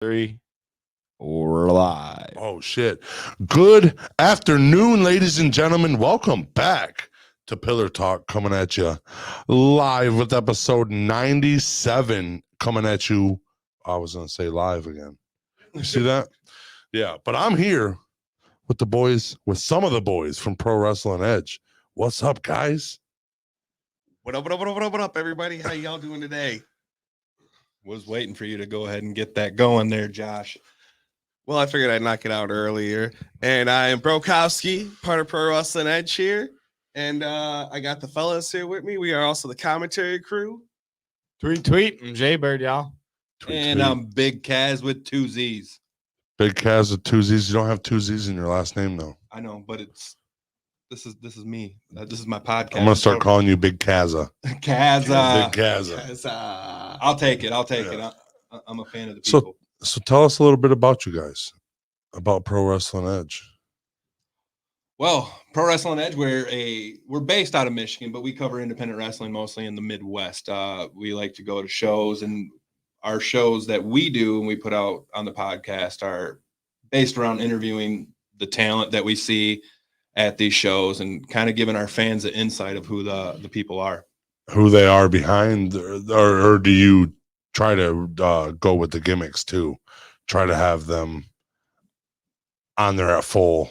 3, we're live. Oh, shit. Good afternoon, ladies and gentlemen. Welcome back to Pillar Talk, coming at you live with episode 97, coming at you. I was going to say live again. You see that? Yeah, but I'm here with the boys, with some of the boys from Pro Wrestling Edge. What's up, guys? What up, everybody? How y'all doing today? Was waiting for you to go ahead and get that going there, Josh. Well, I figured I'd knock it out earlier. And I am Brokowski, part of Pro Wrestling Edge here. And I got the fellas here with me. We are also the commentary crew. Tweet. I'm Jaybird, y'all. Tweet. I'm Big Kaz with 2 Z's. Big Kaz with 2 Z's. You don't have 2 Z's in your last name, though. I know, but this is me. This is my podcast. I'm going to start calling you Big Kaza. Kaza. Big Kaza. I'll take it. Yeah. I'm a fan of the people. So tell us a little bit about you guys, about Pro Wrestling Edge. Well, Pro Wrestling Edge, we're based out of Michigan, but we cover independent wrestling mostly in the Midwest. We like to go to shows, and our shows that we do and we put out on the podcast are based around interviewing the talent that we see at these shows and kind of giving our fans an insight of who the people are. Who they are behind, or do you try to go with the gimmicks too? Try to have them on their full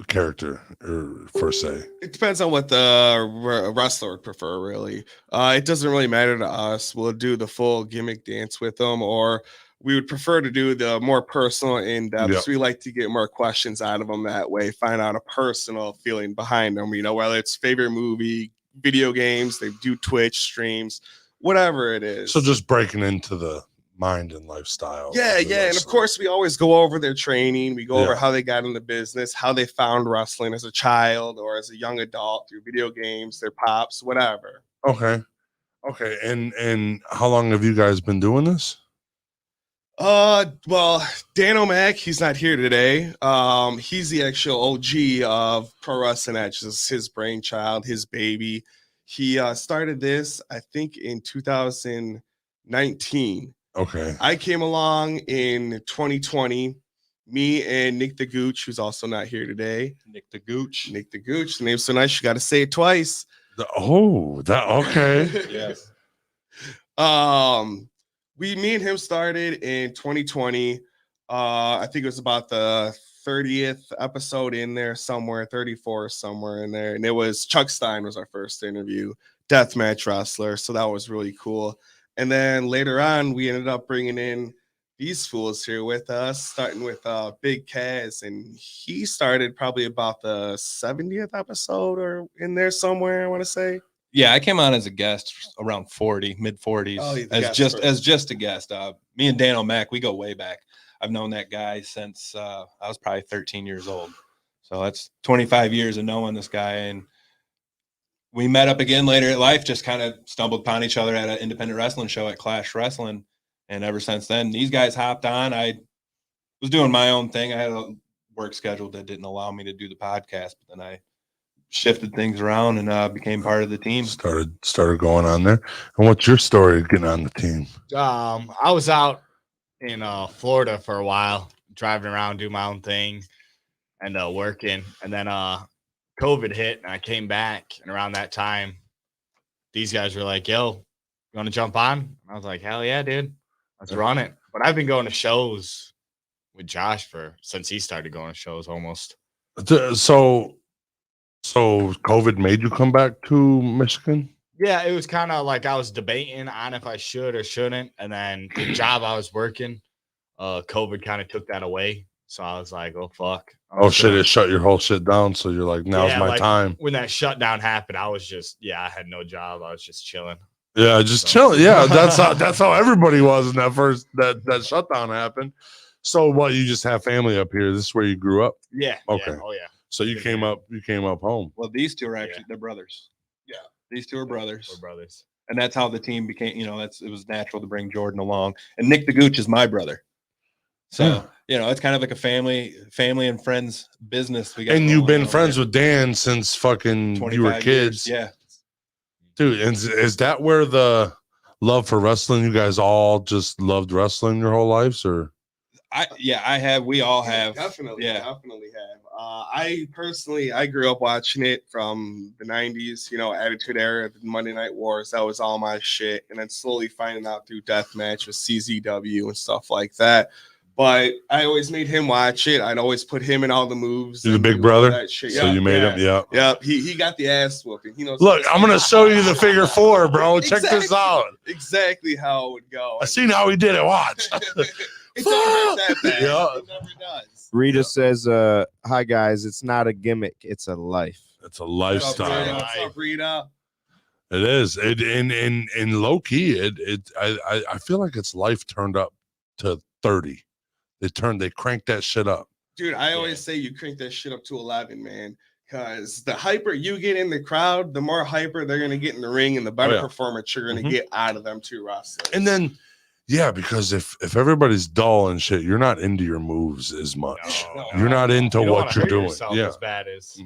character, or per se. It depends on what the wrestler would prefer, really. It doesn't really matter to us. We'll do the full gimmick dance with them, or we would prefer to do the more personal in-depth. Yep. So we like to get more questions out of them that way, find out a personal feeling behind them, whether it's favorite movie, video games, they do Twitch streams, whatever it is. So just breaking into the mind and lifestyle. Yeah. And of course, we always go over their training. We go over how they got into business, how they found wrestling as a child or as a young adult through video games, their pops, whatever. Okay. And how long have you guys been doing this? Well, Dan O'Mac, he's not here today. He's the actual OG of Pro Wrestling Edge. This is his brainchild, his baby. He started this, I think, in 2019. Okay. I came along in 2020. Me and Nick the Gooch, who's also not here today. Nick the Gooch. The name's so nice, you got to say it twice. Okay. Yes. Me and him started in 2020. I think it was about the 30th episode in there somewhere, 34 somewhere in there. And it was Chuck Stein was our first interview, deathmatch wrestler. So that was really cool. And then later on, we ended up bringing in these fools here with us, starting with Big Kaz. And he started probably about the 70th episode or in there somewhere, I want to say. Yeah, I came on as a guest around 40, mid 40s, as just a guest. Me and Dan O'Mac, we go way back. I've known that guy since I was probably 13 years old. So that's 25 years of knowing this guy. And we met up again later in life, just kind of stumbled upon each other at an independent wrestling show at Clash Wrestling. And ever since then, these guys hopped on. I was doing my own thing. I had a work schedule that didn't allow me to do the podcast, but then I shifted things around and became part of the team. Started going on there. And what's your story of getting on the team? I was out in Florida for a while, driving around, doing my own thing, and working. And then COVID hit, and I came back. And around that time, these guys were like, "Yo, you want to jump on?" And I was like, "Hell yeah, dude, let's run it." But I've been going to shows with Josh since he started going to shows almost. So COVID made you come back to Michigan? Yeah, it was kind of like I was debating on if I should or shouldn't. And then the job I was working, COVID kind of took that away. So I was like, oh, fuck. It shut your whole shit down. So you're like, now's my time. When that shutdown happened, I was just, I had no job. I was just chilling. Yeah, chilling. Yeah, that's how everybody was in that first, that shutdown happened. So what, you just have family up here? This is where you grew up? Yeah. Okay. Yeah. Oh, yeah. So you came up home. Well, these two are actually they're brothers. Yeah. These two are brothers. We're brothers. And that's how the team became, it was natural to bring Jordan along. And Nick the Gooch is my brother. So, it's kind of like a family and friends business. And you've been friends with Dan since fucking you were kids. Years. Yeah. Dude, is that where the love for wrestling? You guys all just loved wrestling your whole lives, or? I have. We all have. Definitely have. I personally, I grew up watching it from the 90s, Attitude Era, the Monday Night Wars. That was all my shit. And then slowly finding out through Deathmatch with CZW and stuff like that. But I always made him watch it. I'd always put him in all the moves. You're the big brother? That shit. So you made him, yeah. Yep. He got the ass whooping. He knows. Look, I'm going to show you the figure 4, bro. Check this out. Exactly how it would go. I seen how he did it. Watch. It don't hurt that bad. Yeah. It never does. Rita says, hi, guys. It's not a gimmick. It's a life. It's a lifestyle. What's up, Rita? It is. In low key, I feel like its life turned up to 30. They cranked that shit up. Dude, I always say you crank that shit up to 11, man. Because the hyper you get in the crowd, the more hyper they're going to get in the ring and the better performance you're going to get out of them two wrestlers. And then, yeah, because if everybody's dull and shit, you're not into your moves as much. You're not into what you're doing. Yeah. As bad as,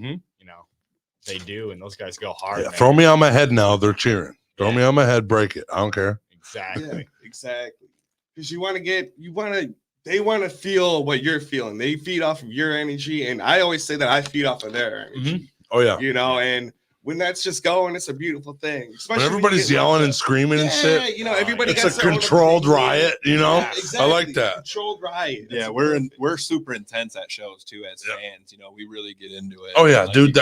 they do. And those guys go hard. Yeah, throw me on my head now. They're cheering. Throw me on my head. Break it. I don't care. Exactly. Yeah, exactly. Because they want to feel what you're feeling. They feed off of your energy. And I always say that I feed off of their energy. Oh, yeah. And when that's just going, it's a beautiful thing. When everybody's yelling and screaming and shit. Everybody. It's a controlled riot, Yeah, exactly. I like that. Controlled riot. Yeah, we're super intense at shows too as fans. We really get into it. Oh yeah, dude.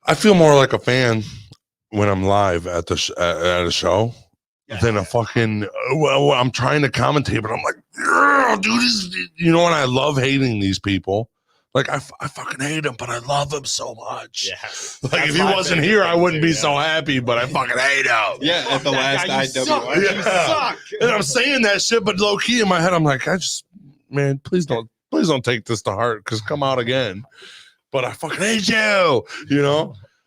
I feel more like a fan when I'm live at at a show than a fucking. Well, I'm trying to commentate, but I'm like, yeah, dude, and I love hating these people. Like I fucking hate him, but I love him so much. Yeah. Like if he wasn't here, I wouldn't be so happy. But I fucking hate him. Yeah, at the last IWR. You suck. And I'm saying that shit, but low key in my head, I'm like, man, please don't take this to heart, because come out again. But I fucking hate you.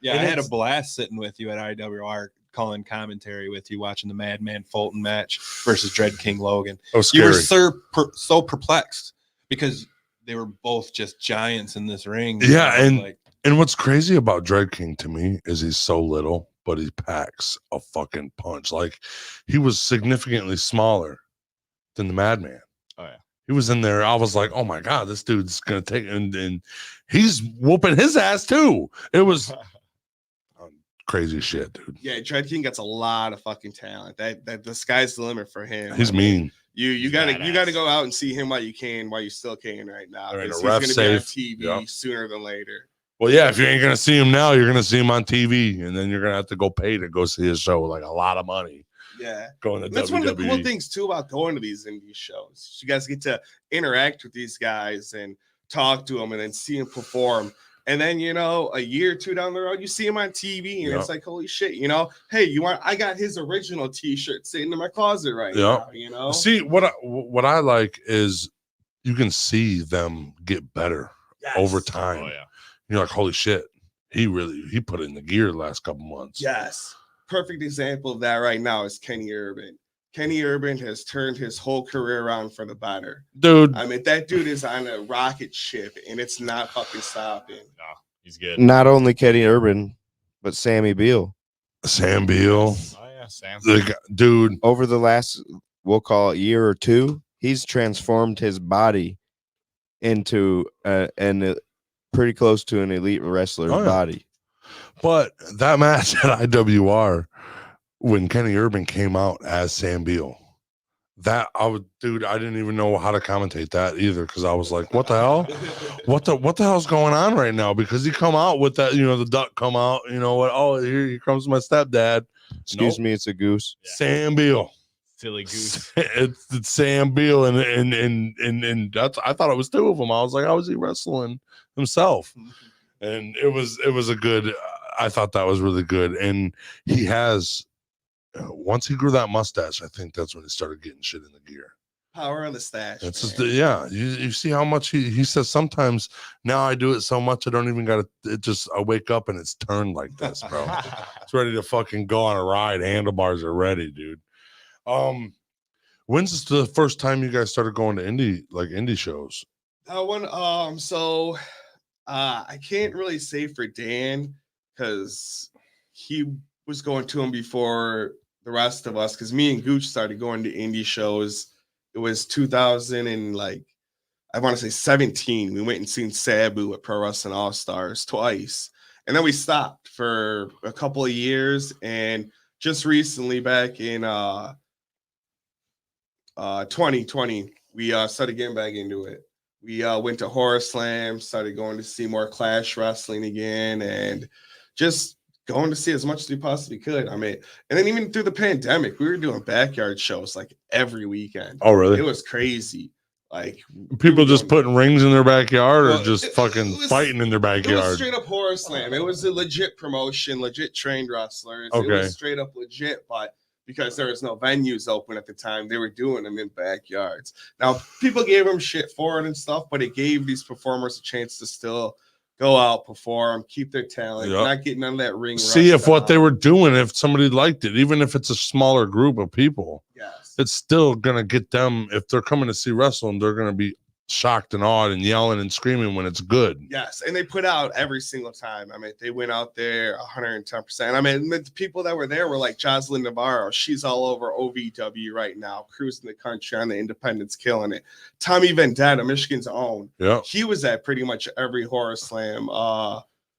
Yeah, I had a blast sitting with you at IWR, calling commentary with you, watching the Madman Fulton match versus Dread King Logan. That was You scary. were so perplexed because they were both just giants in this ring. Yeah, and what's crazy about Dread King to me is he's so little, but he packs a fucking punch. Like he was significantly smaller than the Madman. Oh yeah. He was in there. I was like, oh my God, this dude's gonna take, and he's whooping his ass too. It was crazy shit, dude. Yeah, Dread King gets a lot of fucking talent. That the sky's the limit for him. He's mean. You gotta go out and see him while you still can right now. Right, He's ref gonna safe. be on TV sooner than later. Well, yeah, if you ain't gonna see him now, you're gonna see him on TV, and then you're gonna have to go pay to go see his show, like a lot of money. Yeah, going to that's WWE. one of the cool things too about going to these indie shows. You guys get to interact with these guys and talk to them, and then see them perform. And then, a year or two down the road, you see him on TV, and it's like, holy shit, hey, I got his original T-shirt sitting in my closet right now, See, what I like is you can see them get better over time. Oh, yeah. You're like, holy shit, he put in the gear the last couple months. Yes. Perfect example of that right now is Kenny Urban. Kenny Urban has turned his whole career around for the better. Dude. I mean, that dude is on a rocket ship, and it's not fucking stopping. No, he's good. Not only Kenny Urban, but Sammy Beal. Sam Beal. Oh, yeah, Sam. Dude. Over the last, we'll call it year or two, he's transformed his body into pretty close to an elite wrestler's body. But that match at IWR, when Kenny Urban came out as Sam Beal, I didn't even know how to commentate that either, because I was like, what the hell? What the hell's going on right now? Because he come out with that, the duck come out, here comes my stepdad. Excuse me, it's a goose. Yeah. Sam Beal. Silly goose. It's Sam Beal, and that's, I thought it was two of them. I was like, how was he wrestling himself? And it was a good, I thought that was really good. And he has, once he grew that mustache, I think that's when he started getting shit in the gear. Power of the stash. It's just, you see how much he says sometimes now I do it so much I don't even got to, I wake up and it's turned like this, bro. It's ready to fucking go on a ride. Handlebars are ready, dude. When's the first time you guys started going to indie shows? That one, I can't really say for Dan, because he was going to him before the rest of us, because me and Gooch started going to indie shows. It was 2000 and I want to say 17. We went and seen Sabu at Pro Wrestling All Stars twice, and then we stopped for a couple of years. And just recently, back in 2020, we started getting back into it. We went to Horror Slam, started going to see more Clash Wrestling again, and just going to see as much as we possibly could. I mean, and then even through the pandemic, we were doing backyard shows like every weekend. Oh, really? It was crazy. Like people just putting rings in their backyard, or just it was, fighting in their backyard. It was straight up Horror Slam. It was a legit promotion, legit trained wrestlers. Okay. It was straight up legit, but because there was no venues open at the time, they were doing them in backyards. Now, people gave them shit for it and stuff, but it gave these performers a chance to still go out, perform, keep their talent, not getting on that ring. See if what they were doing, if somebody liked it, even if it's a smaller group of people, it's still going to get them. If they're coming to see wrestling, they're going to be shocked and awed and yelling and screaming when it's good. Yes, and they put out every single time. I mean, they went out there 110%. I mean, the people that were there were like Jocelyn Navarro. She's all over OVW right now, cruising the country on the independents, killing it. Tommy Vendetta, Michigan's own. Yeah, he was at pretty much every Horror Slam.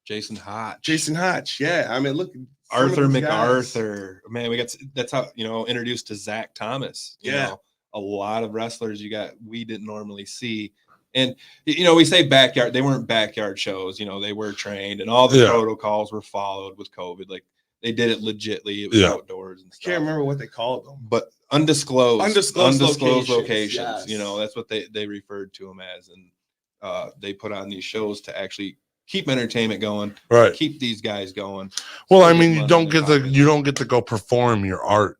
Jason Hotch. Yeah, I mean, look. Arthur MacArthur. Man, that's how, introduced to Zach Thomas. You know, a lot of wrestlers we didn't normally see. And, we say backyard, they weren't backyard shows, they were trained and all the protocols were followed with COVID. Like they did it legitly. It was outdoors and stuff. I can't remember what they called them, but undisclosed locations. Yes. That's what they referred to them as. And they put on these shows to actually keep entertainment going, right? Keep these guys going. Well, I mean, you don't get to go perform your art.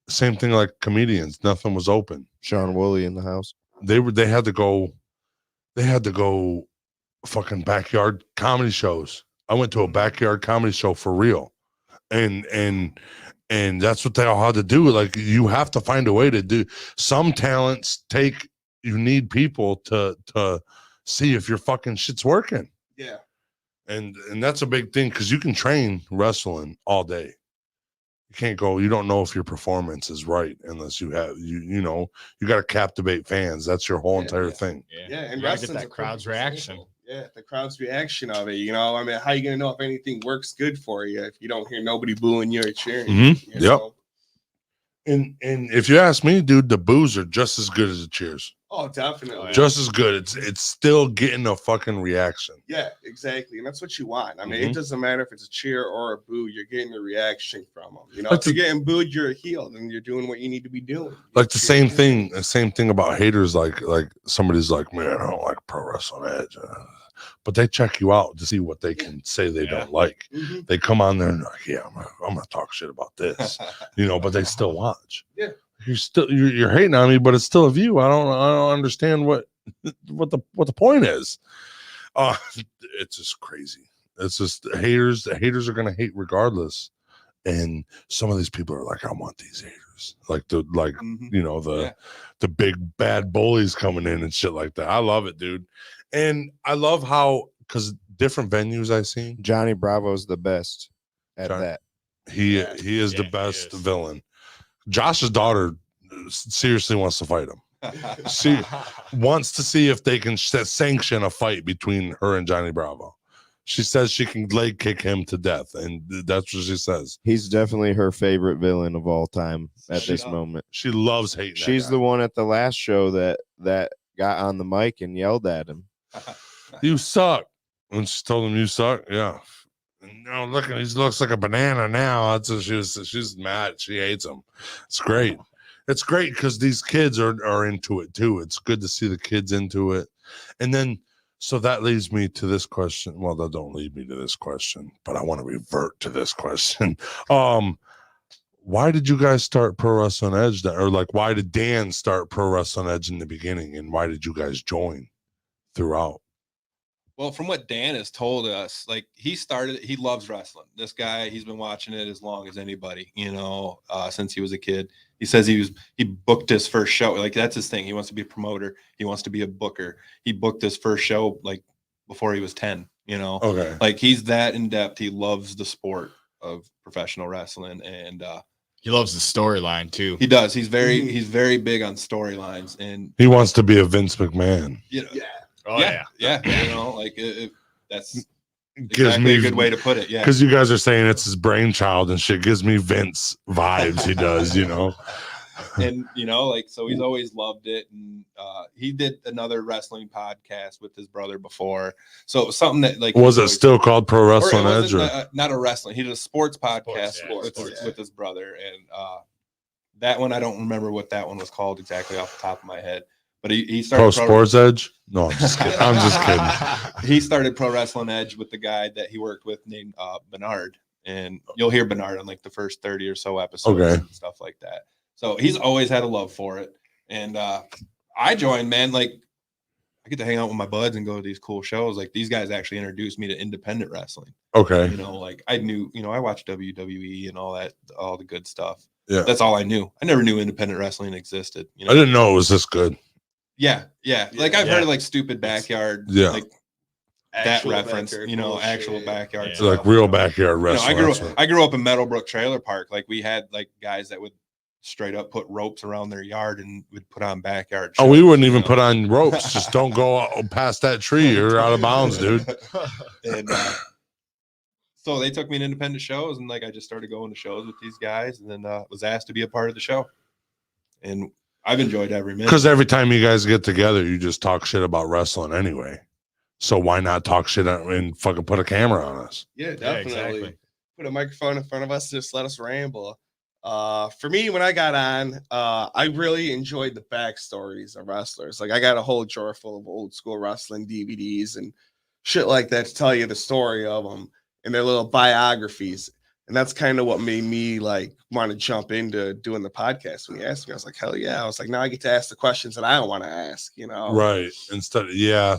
Same thing like comedians. Nothing was open. Sean Woolley in the house. They had to go fucking backyard comedy shows. I went to a backyard comedy show for real. And that's what they all had to do. Like, you have to find a way to do. Some talents you need people to see if your fucking shit's working. Yeah. And that's a big thing, because you can train wrestling all day. You don't know if your performance is right unless you have you got to captivate fans. That's your whole entire thing. And you get that crowd's reaction. Yeah, the crowd's reaction of it. I mean, how are you gonna know if anything works good for you if you don't hear nobody booing you or cheering? Mm-hmm. Yep. And if you ask me, dude, the boos are just as good as the cheers. Oh, definitely. Just as good. It's still getting a fucking reaction. Yeah, exactly. And that's what you want. I mean, it doesn't matter if it's a cheer or a boo, you're getting a reaction from them. If you're getting booed, you're a heel, then you're doing what you need to be doing. Like the same thing about haters, like somebody's like, man, I don't like Pro Wrestling Edge. But they check you out to see what they can say they don't like. Mm-hmm. They come on there and like, I'm gonna talk shit about this, but they still watch. Yeah. You're hating on me, but it's still a view. I don't understand what the point is. It's just crazy. It's just haters. The haters are gonna hate regardless. And some of these people are like, I want these haters. Like the big bad bullies coming in and shit like that. I love it, dude. And I love how, because different venues I've seen, Johnny Bravo's the best at that. He is the best villain. Josh's daughter seriously wants to fight him. She wants to see if they can sanction a fight between her and Johnny Bravo. She says she can leg kick him to death, and that's what she says. He's definitely her favorite villain of all time at this moment. She loves hating. She's the one at the last show that got on the mic and yelled at him. You suck. When she told him you suck, yeah. No, look, he looks like a banana now. That's what she's mad. She hates him. It's great. It's great because these kids are into it too. It's good to see the kids into it. And then, so that leads me to this question. Well, that don't lead me to this question, but I want to revert to this question. Why did you guys start Pro Wrestling Edge? Or like, why did Dan start Pro Wrestling Edge in the beginning? And why did you guys join throughout? Well, from what Dan has told us, like he loves wrestling. This guy, he's been watching it as long as anybody, since he was a kid. He says he booked his first show. Like that's his thing. He wants to be a promoter. He wants to be a booker. He booked his first show like before he was 10, Okay. Like he's that in depth. He loves the sport of professional wrestling. And He loves the storyline too. He does. He's very big on storylines, and He wants to be a Vince McMahon. you know, Yeah. you know, like that's Gives exactly me a good way to put it. Yeah, because you guys are saying it's his brainchild and shit. Gives me Vince vibes. He does, you know. and you know, like, so he's always loved it, and he did another wrestling podcast with his brother before, so it was something that, like, Was it still called Pro Wrestling Edge? Not a wrestling, he did a sports podcast with his brother, and that one I don't remember what that one was called exactly off the top of my head, but he started Pro Sports Edge. No, I'm just kidding. I'm just kidding. He started Pro Wrestling Edge with the guy that he worked with named Bernard, and you'll hear Bernard on like the first 30 or so episodes and stuff like that. So he's always had a love for it. And I joined, man, like, I get to hang out with my buds and go to these cool shows. Like, these guys actually introduced me to independent wrestling. Okay. You know, like, I knew, you know, I watched WWE and all that, all the good stuff. Yeah. That's all I knew. I never knew independent wrestling existed. You know? I didn't know it was this good. Yeah. Like, I've heard of like Stupid Backyard. Yeah. Like, that reference, you know, actual backyard. It's like real backyard wrestling. You know, I grew up in Meadowbrook Trailer Park. Like, we had like guys that would straight up put ropes around their yard and would put on backyard shows, we wouldn't even put on ropes. Just don't go past that tree. You're out of bounds, dude. And so they took me to independent shows, and like, I just started going to shows with these guys, and then was asked to be a part of the show, and I've enjoyed every minute. Because every time you guys get together, you just talk shit about wrestling anyway. So why not talk shit and fucking put a camera on us? Yeah, definitely. Yeah, exactly. Put a microphone in front of us, just let us ramble. For me, when I got on, I really enjoyed the backstories of wrestlers. Like, I got a whole drawer full of old school wrestling DVDs and shit like that to tell you the story of them and their little biographies. And that's kind of what made me like want to jump into doing the podcast. When you asked me, I was like, hell yeah. I was like, now I get to ask the questions that I don't want to ask, you know? Right. Instead,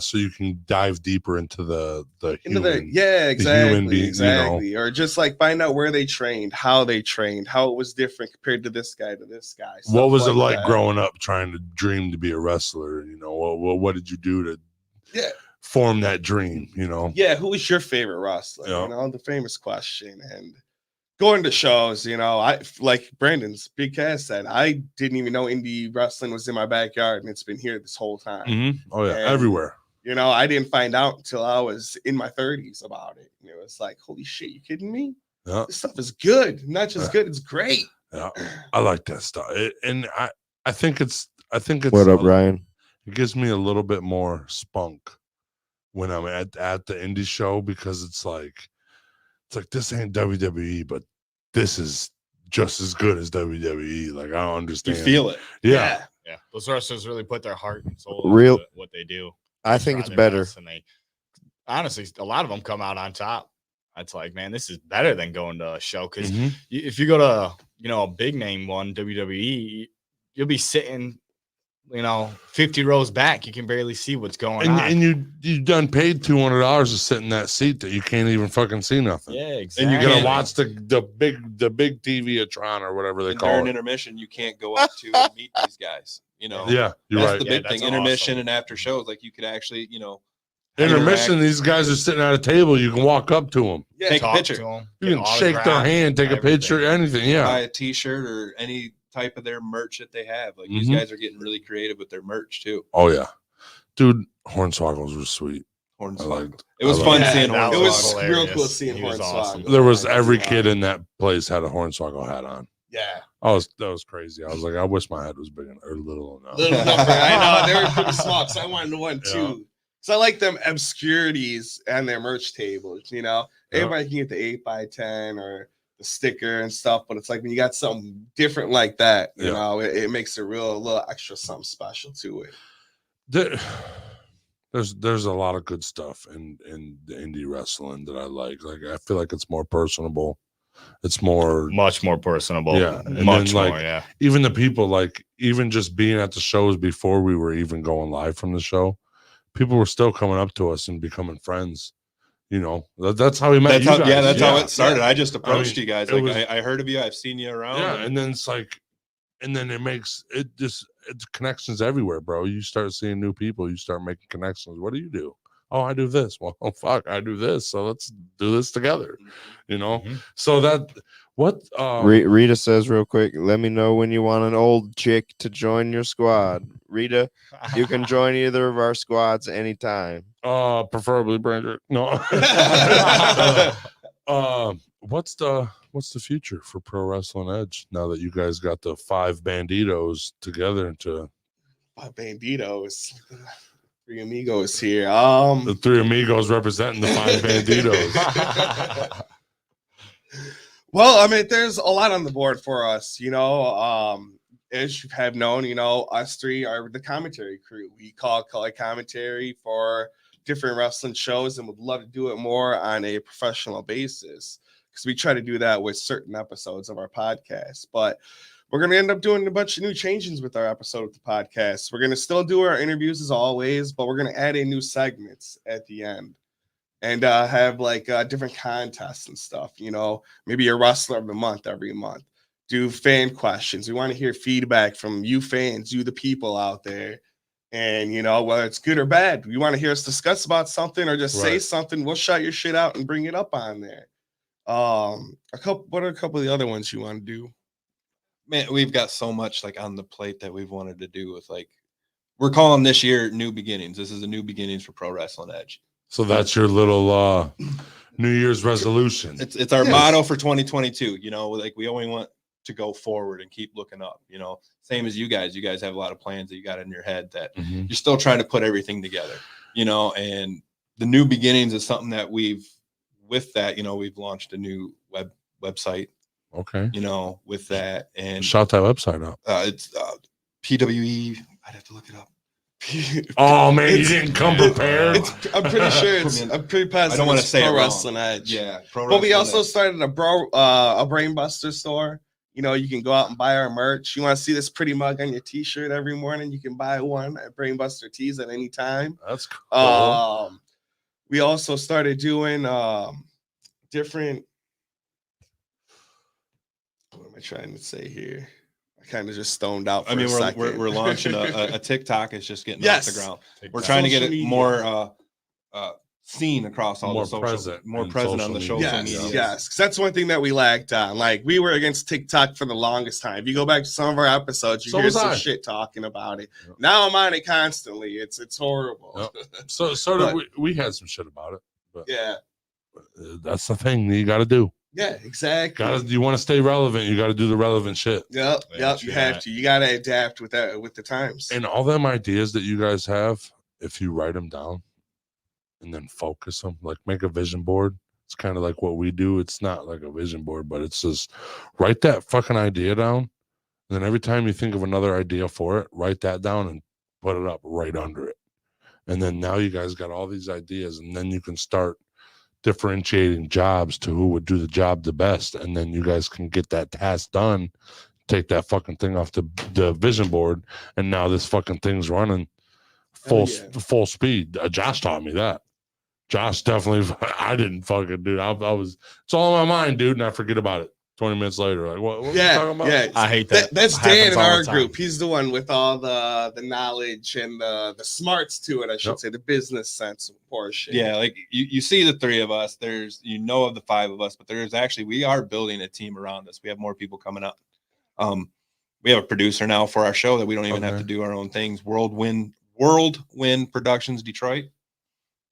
so you can dive deeper into the human. Exactly. You know? Or just like find out where they trained, how it was different compared to this guy to this guy. What was it like growing up trying to dream to be a wrestler? You know, what did you do to form that dream? You know? Yeah. Who was your favorite wrestler? Yeah. You know, the famous question. And going to shows, you know, I like Brandon's Big Cass said, I didn't even know indie wrestling was in my backyard, and it's been here this whole time. Mm-hmm. Oh yeah, and, everywhere. You know, I didn't find out until I was in my 30s about it. And it was like, holy shit, you kidding me? Yeah. This stuff is good. Not just good, it's great. Yeah, I like that stuff. I think it's What up, Ryan? It gives me a little bit more spunk when I'm at the indie show, because it's like this ain't WWE, but this is just as good as WWE. Like, I don't understand. You feel it. Yeah. Those wrestlers really put their heart and soul Real- into what they do. I think it's better. And they honestly, a lot of them come out on top. It's like, man, this is better than going to a show, because if you go to, you know, a big name one, WWE, you'll be sitting, you know, 50 rows back. You can barely see what's going on. And you done paid $200 to sit in that seat that you can't even fucking see nothing. Yeah, exactly. And you're gonna watch the big TV-atron or whatever they call during it. Intermission, you can't go up to and meet these guys. You know, Yeah, you're that's right. the big thing. That's Intermission awesome. and after shows, like, you could actually, you know, Intermission, these guys are sitting at a table. You can walk up to them. Yeah, take a Talk picture, to 'em, You get can shake their autographs, hand, take a picture, everything. anything. Yeah. buy a T-shirt or any type of their merch that they have. Like, these Mhm. guys are getting really creative with their merch too. Oh yeah, dude. Hornswoggles were sweet. Hornswoggle. liked- It was I fun liked- seeing that It was Hornswoggle. real hilarious. cool seeing He was Hornswoggle. awesome. There was Like, every wow. kid in that place had a Hornswoggle hat on. Yeah. That was crazy. I was like, I wish my head was big or little enough. Little number. I know. They were pretty small, so I wanted one Yeah. too. So I like them obscurities and their merch tables, you know. Yeah. Everybody can get the 8x10 or the sticker and stuff, but it's like when you got something different like that, you Yeah. know, it makes a little extra something special to it. There's a lot of good stuff in the indie wrestling that I like. Like, I feel like it's more personable. It's more Much more personable. Yeah, and Much then, like, more. Yeah. even the people, like, even just being at the shows before we were even going live from the show, people were still coming up to us and becoming friends. You know, that's how we met. That's you how, guys. yeah, that's how it started. I just I approached mean, you guys. it Like, was- I heard of you. I've seen you around. Yeah, and then it's like, and then it's connections everywhere, bro. You start seeing new people. You start making connections. What do you do? Oh, I do this. Well, oh fuck, I do this. So let's do this together. You know. Mhm. So that What? Rita says real quick, let me know when you want an old chick to join your squad. Rita, you can join either of our squads anytime. Preferably Brander. No. What's the future for Pro Wrestling Edge now that you guys got the 5 banditos together into 5 banditos? 3 amigos here. the 3 amigos representing the 5 banditos. Well, I mean, there's a lot on the board for us, as you have known, us 3 are the commentary crew. We call color commentary for different wrestling shows and would love to do it more on a professional basis because we try to do that with certain episodes of our podcast. But we're going to end up doing a bunch of new changes with our episode of the podcast. We're going to still do our interviews as always, but we're going to add in new segments at the end. And have different contests and stuff, maybe a wrestler of the month every month. Do fan questions. We want to hear feedback from you fans, you the people out there. And, whether it's good or bad, you want to hear us discuss about something or just say something, we'll shout your shit out and bring it up on there. What are a couple of the other ones you want to do? Man, we've got so much on the plate that we've wanted to do with we're calling this year New Beginnings. This is a new beginnings for Pro Wrestling Edge. So that's your little New Year's resolution. It's our motto for 2022. We only want to go forward and keep looking up. Same as you guys. You guys have a lot of plans that you got in your head that you're still trying to put everything together. And the New Beginnings is something that we've launched a new website. Okay. With that and shout that website out. It's PWE. I'd have to look it up. Oh man, you didn't come prepared. I'm pretty sure I'm pretty positive. I don't want to say Pro Wrestling Edge. Yeah, but we also started a Brainbuster store. You can go out and buy our merch. You want to see this pretty mug on your T-shirt every morning? You can buy one at Brainbuster Tees at any time. That's cool. We also started doing different. What am I trying to say here? Kind of just stoned out. We're launching a TikTok. It's just getting off the ground. TikTok. We're trying to get it more seen across all the social, more present on the social media. Yes, because that's one thing that we lagged on. We were against TikTok for the longest time. If you go back to some of our episodes, you hear some shit talking about it. Yep. Now I'm on it constantly. It's horrible. Yep. So we had some shit about it. But yeah, that's the thing that you got to do. Yeah, exactly. You want to stay relevant, you got to do the relevant shit. Yep. You have to. You got to adapt with the times. And all them ideas that you guys have, if you write them down and then focus them, make a vision board. It's kind of like what we do. It's not like a vision board, but it's just write that fucking idea down. And then every time you think of another idea for it, write that down and put it up right under it. And then now you guys got all these ideas, and then you can start differentiating jobs to who would do the job the best, and then you guys can get that task done, take that fucking thing off the vision board, and now this fucking thing's running full speed. Josh taught me that. Josh definitely. I didn't fucking do. I was. It's all in my mind, dude, and I forget about it 20 minutes later. What are you talking about? Yeah, I hate that. That's Dan in our group. He's the one with all the knowledge and the smarts to it, I should say, the business sense portion. Yeah, you see the 3 of us. There's of the 5 of us, but we are building a team around us. We have more people coming up. We have a producer now for our show that we don't even have to do our own things. Whirlwind Productions Detroit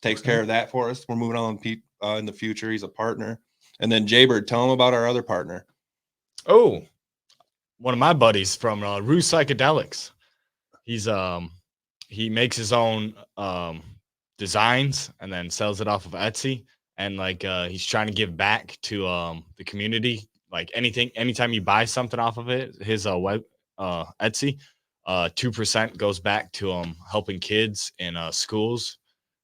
takes care of that for us. We're moving on in the future. He's a partner. And then Jaybird, tell him about our other partner. Oh, one of my buddies from Rue Psychedelics. He's he makes his own designs and then sells it off of Etsy. And he's trying to give back to the community. Anytime you buy something off of it, his web Etsy, 2% goes back to helping kids in schools.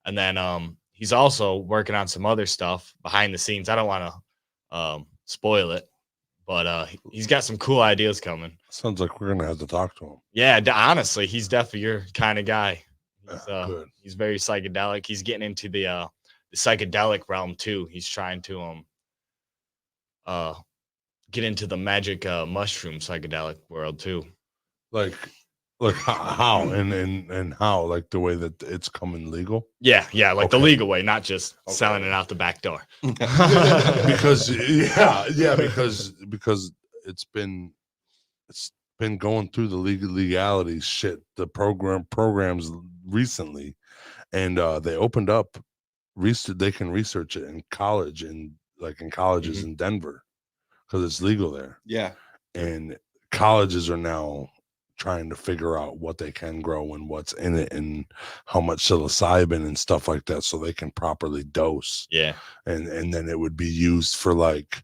And then he's also working on some other stuff behind the scenes. I don't want to spoil it, but he's got some cool ideas coming. Sounds like we're gonna have to talk to him. Yeah, honestly, he's definitely your kind of guy. He's very psychedelic. He's getting into the psychedelic realm too. He's trying to get into the magic mushroom psychedelic world too. Like how and how, like the way that it's coming legal? Yeah, like the Okay. legal way, not just selling it out the back door. Because because it's been going through the legality shit, the programs recently, and they opened up they can research it in college, in colleges in Denver, because it's legal there. Yeah. And colleges are now trying to figure out what they can grow and what's in it and how much psilocybin and stuff like that, so they can properly dose. Yeah. And then it would be used for like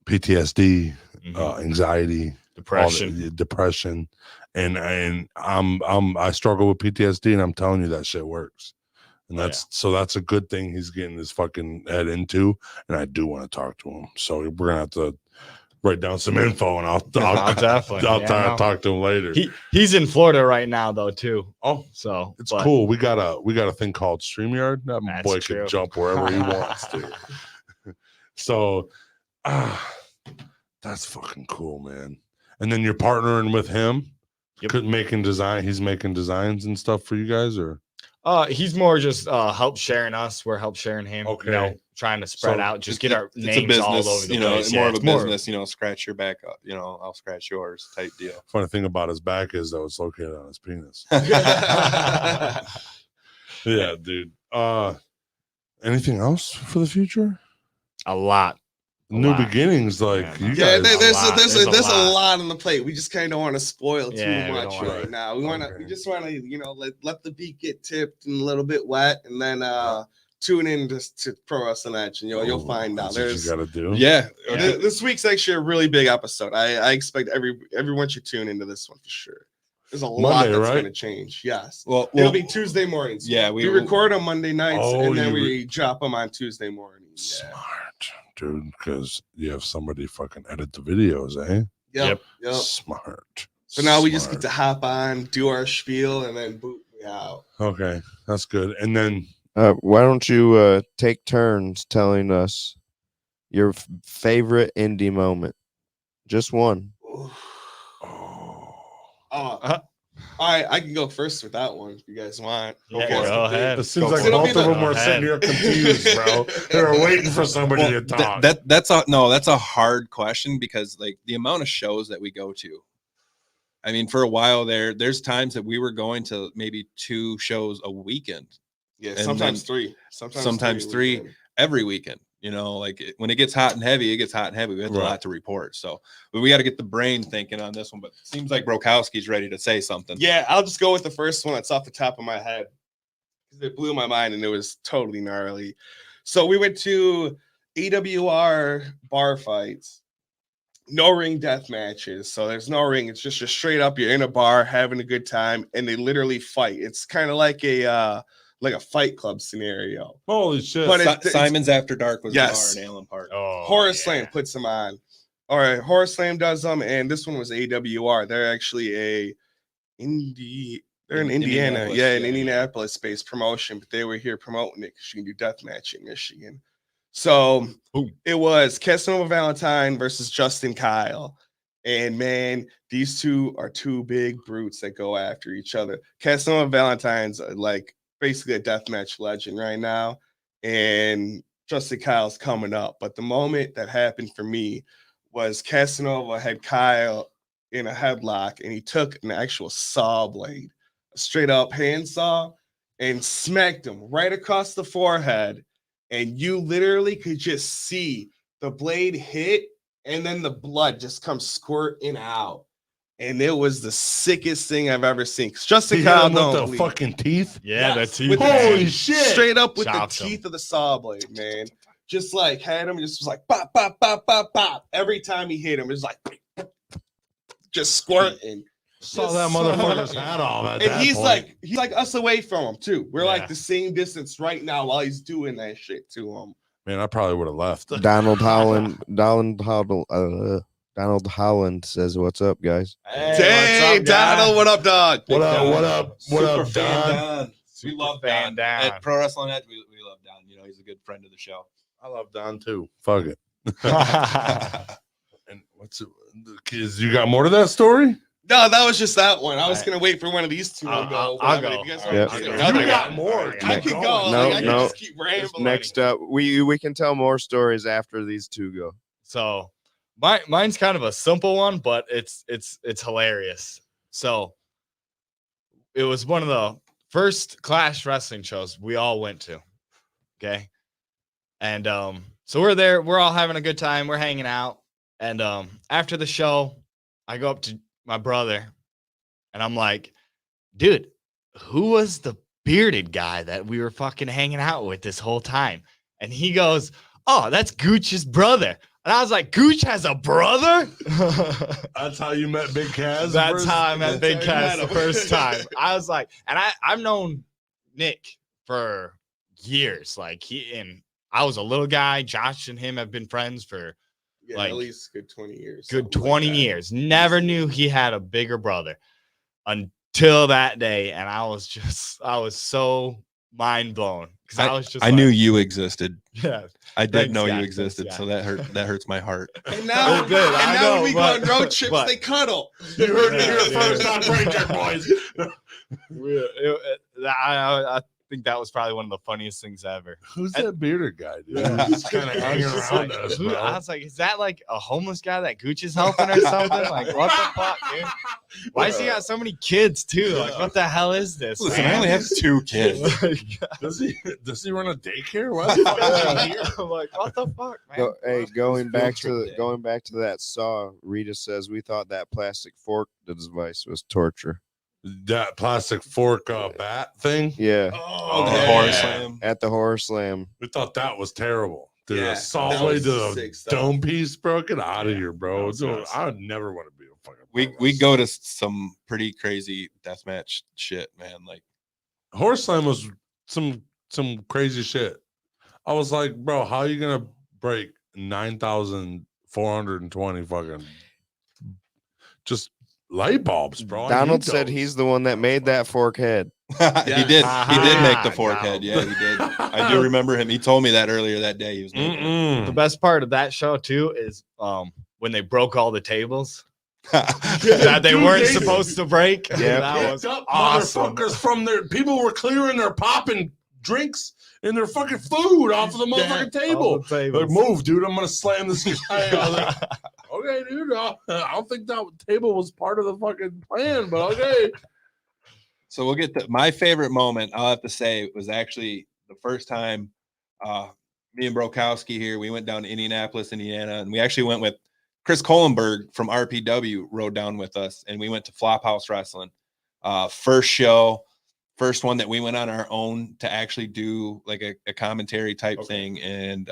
PTSD, anxiety, depression, and I struggle with PTSD, and I'm telling you that shit works. And that's a good thing he's getting his fucking head into, and I do want to talk to him. So we're gonna have to write down some info, and I'll definitely talk to him later. He's in Florida right now though too. Oh, so it's cool. We got a thing called StreamYard. That boy can jump wherever he wants to. So that's fucking cool, man. And then you're partnering with him. He's making designs and stuff for you guys, or he's more just help sharing us. We're help sharing him. Okay. Trying to spread out, just get our names business, all over the place. More of a business, scratch your back up, I'll scratch yours type deal. Funny thing about his back is though it's located on his penis. Yeah, dude. Anything else for the future? A lot. New beginnings, like you guys. There's a lot on the plate. We just kind of don't want to spoil too much right now. We just want to let the beat get tipped and a little bit wet, and then tune in to Pro Wrestling Action. You'll find out. There's what you gotta do. Yeah. This week's actually a really big episode. I expect everyone should tune into this one for sure. There's a lot that's going to change. Yes. Well, it'll be Tuesday mornings. Yeah, we record on Monday nights, and then we drop them on Tuesday mornings. Smart, dude, because you have somebody fucking edit the videos, eh? Yep. Smart. So now we just get to hop on, do our spiel, and then boot me out. Okay, that's good. And then why don't you take turns telling us your favorite indie moment? Just one. All right, I can go first with that one if you guys want. Go ahead. It seems like both of them were sitting here confused, bro. They were waiting for somebody to talk. That's a hard question, because like the amount of shows that we go to. I mean, for a while there's times that we were going to maybe 2 shows a weekend. Yeah, sometimes 3. Sometimes 3 every weekend. When it gets hot and heavy, it gets hot and heavy. We have a lot to report. So we got to get the brain thinking on this one. But it seems like Brokowski's ready to say something. Yeah, I'll just go with the first one that's off the top of my head, because it blew my mind and it was totally gnarly. So we went to AWR bar fights, no ring death matches. So there's no ring. It's just straight up. You're in a bar having a good time, and they literally fight. It's kind of like a Fight Club scenario. Holy shit. But Simon's After Dark was the bar in Allen Park. Horror Slam puts them on. All right, Horror Slam does them, and this one was AWR. They're actually they're in Indiana. An Indianapolis-based promotion, but they were here promoting it because you can do deathmatch in Michigan. So it was Kessinova Valentine versus Justin Kyle. And man, these two are 2 big brutes that go after each other. Kessinova Valentine's like basically a deathmatch legend right now, and Justin Kyle's coming up. But the moment that happened for me was Kessinova had Kyle in a headlock, and he took an actual saw blade, a straight up handsaw, and smacked him right across the forehead. And you literally could just see the blade hit, and then the blood just comes squirting out. And it was the sickest thing I've ever seen. Justin Kyle with the fucking teeth. Yeah, the teeth. Holy shit! Straight up with the teeth of the saw blade, man. Just like had him, just was like pop, pop, pop, pop, pop. Every time he hit him, it was like just squirting. Saw that motherfucker's hat off. And he's like us away from him too. We're like the same distance right now while he's doing that shit to him. Man, I probably would have left. Donald Holland says, "What's up, guys?" Hey, Donald, what up, dog? What up, Don? We love Don. At Pro Wrestling Edge, we love Don. He's a good friend of the show. I love Don too. Fuck it. And what's it? Kids, you got more to that story? No, that was just that one. I was gonna wait for one of these two to go. I'll go. You guys Yep. want You to got more. I can go. No, I can no. just keep rambling. Next up, we can tell more stories after these two go. So mine's kind of a simple one, but it's hilarious. So it was one of the first Clash wrestling shows we all went to. Okay. And so we're there, we're all having a good time, we're hanging out. And after the show, I go up to my brother and I'm like, dude, who was the bearded guy that we were fucking hanging out with this whole time? And he goes, oh, that's Gooch's brother. And I was like, Gooch has a brother? That's how you met Big Kaz? That's how I met Big Kaz the first time. I was like, and I've known Nick for years. Like I was a little guy. Josh and him have been friends for like at least good 20 years. Good 20 years. Never knew he had a bigger brother until that day. And I was so mind blown. Because I knew you existed. Yeah. I didn't know you existed, so that hurts my heart. And now, when we go on road trips, they cuddle. You heard me here first on Breaker, boys. I think that was probably one of the funniest things ever. Who's that bearded guy, dude? He's kind of hanging around us, bro. I was like, is that like a homeless guy that Gooch is helping or something? Like, what the fuck, dude? Why has he got so many kids too? Like, what the hell is this? Listen, man? I only have 2 kids. Does he run a daycare? What the fuck is he here? I'm like, what the fuck, man? Going back to that saw, Rita says we thought that plastic fork device was torture. That plastic fork bat thing? Yeah. Oh, the horror slam. At the horror slam. We thought that was terrible. Dude, Yeah, a saw that blade was to the sick stuff. dome piece, bro. Get out of here, bro. That was I would never want to be a fucking We go to some pretty crazy deathmatch shit, man. Like horse slam was some crazy shit. I was like, bro, how are you gonna break 9,420 fucking just light bulbs, bro? Donald said he's the one that made that fork head. He did make the fork no. head. Yeah, he did. I do remember him. He told me that earlier that day. He was making it. The best part of that show too is when they broke all the tables that they Dude, weren't supposed to break. Yeah. That was up awesome. motherfuckers from their people were clearing their popping drinks and their fucking food off of the motherfucking table. All the tables. Like, move, dude. I'm gonna slam this guy. I was like, okay, dude. I don't think that table was part of the fucking plan, but okay. So we'll get to my favorite moment. I'll have to say was actually the first time me and Brokowski here, we went down to Indianapolis, Indiana, and we actually went with Chris Kohlenberg from RPW rode down with us, and we went to Flophouse Wrestling. First show, first one that we went on our own to actually do like a commentary type thing. And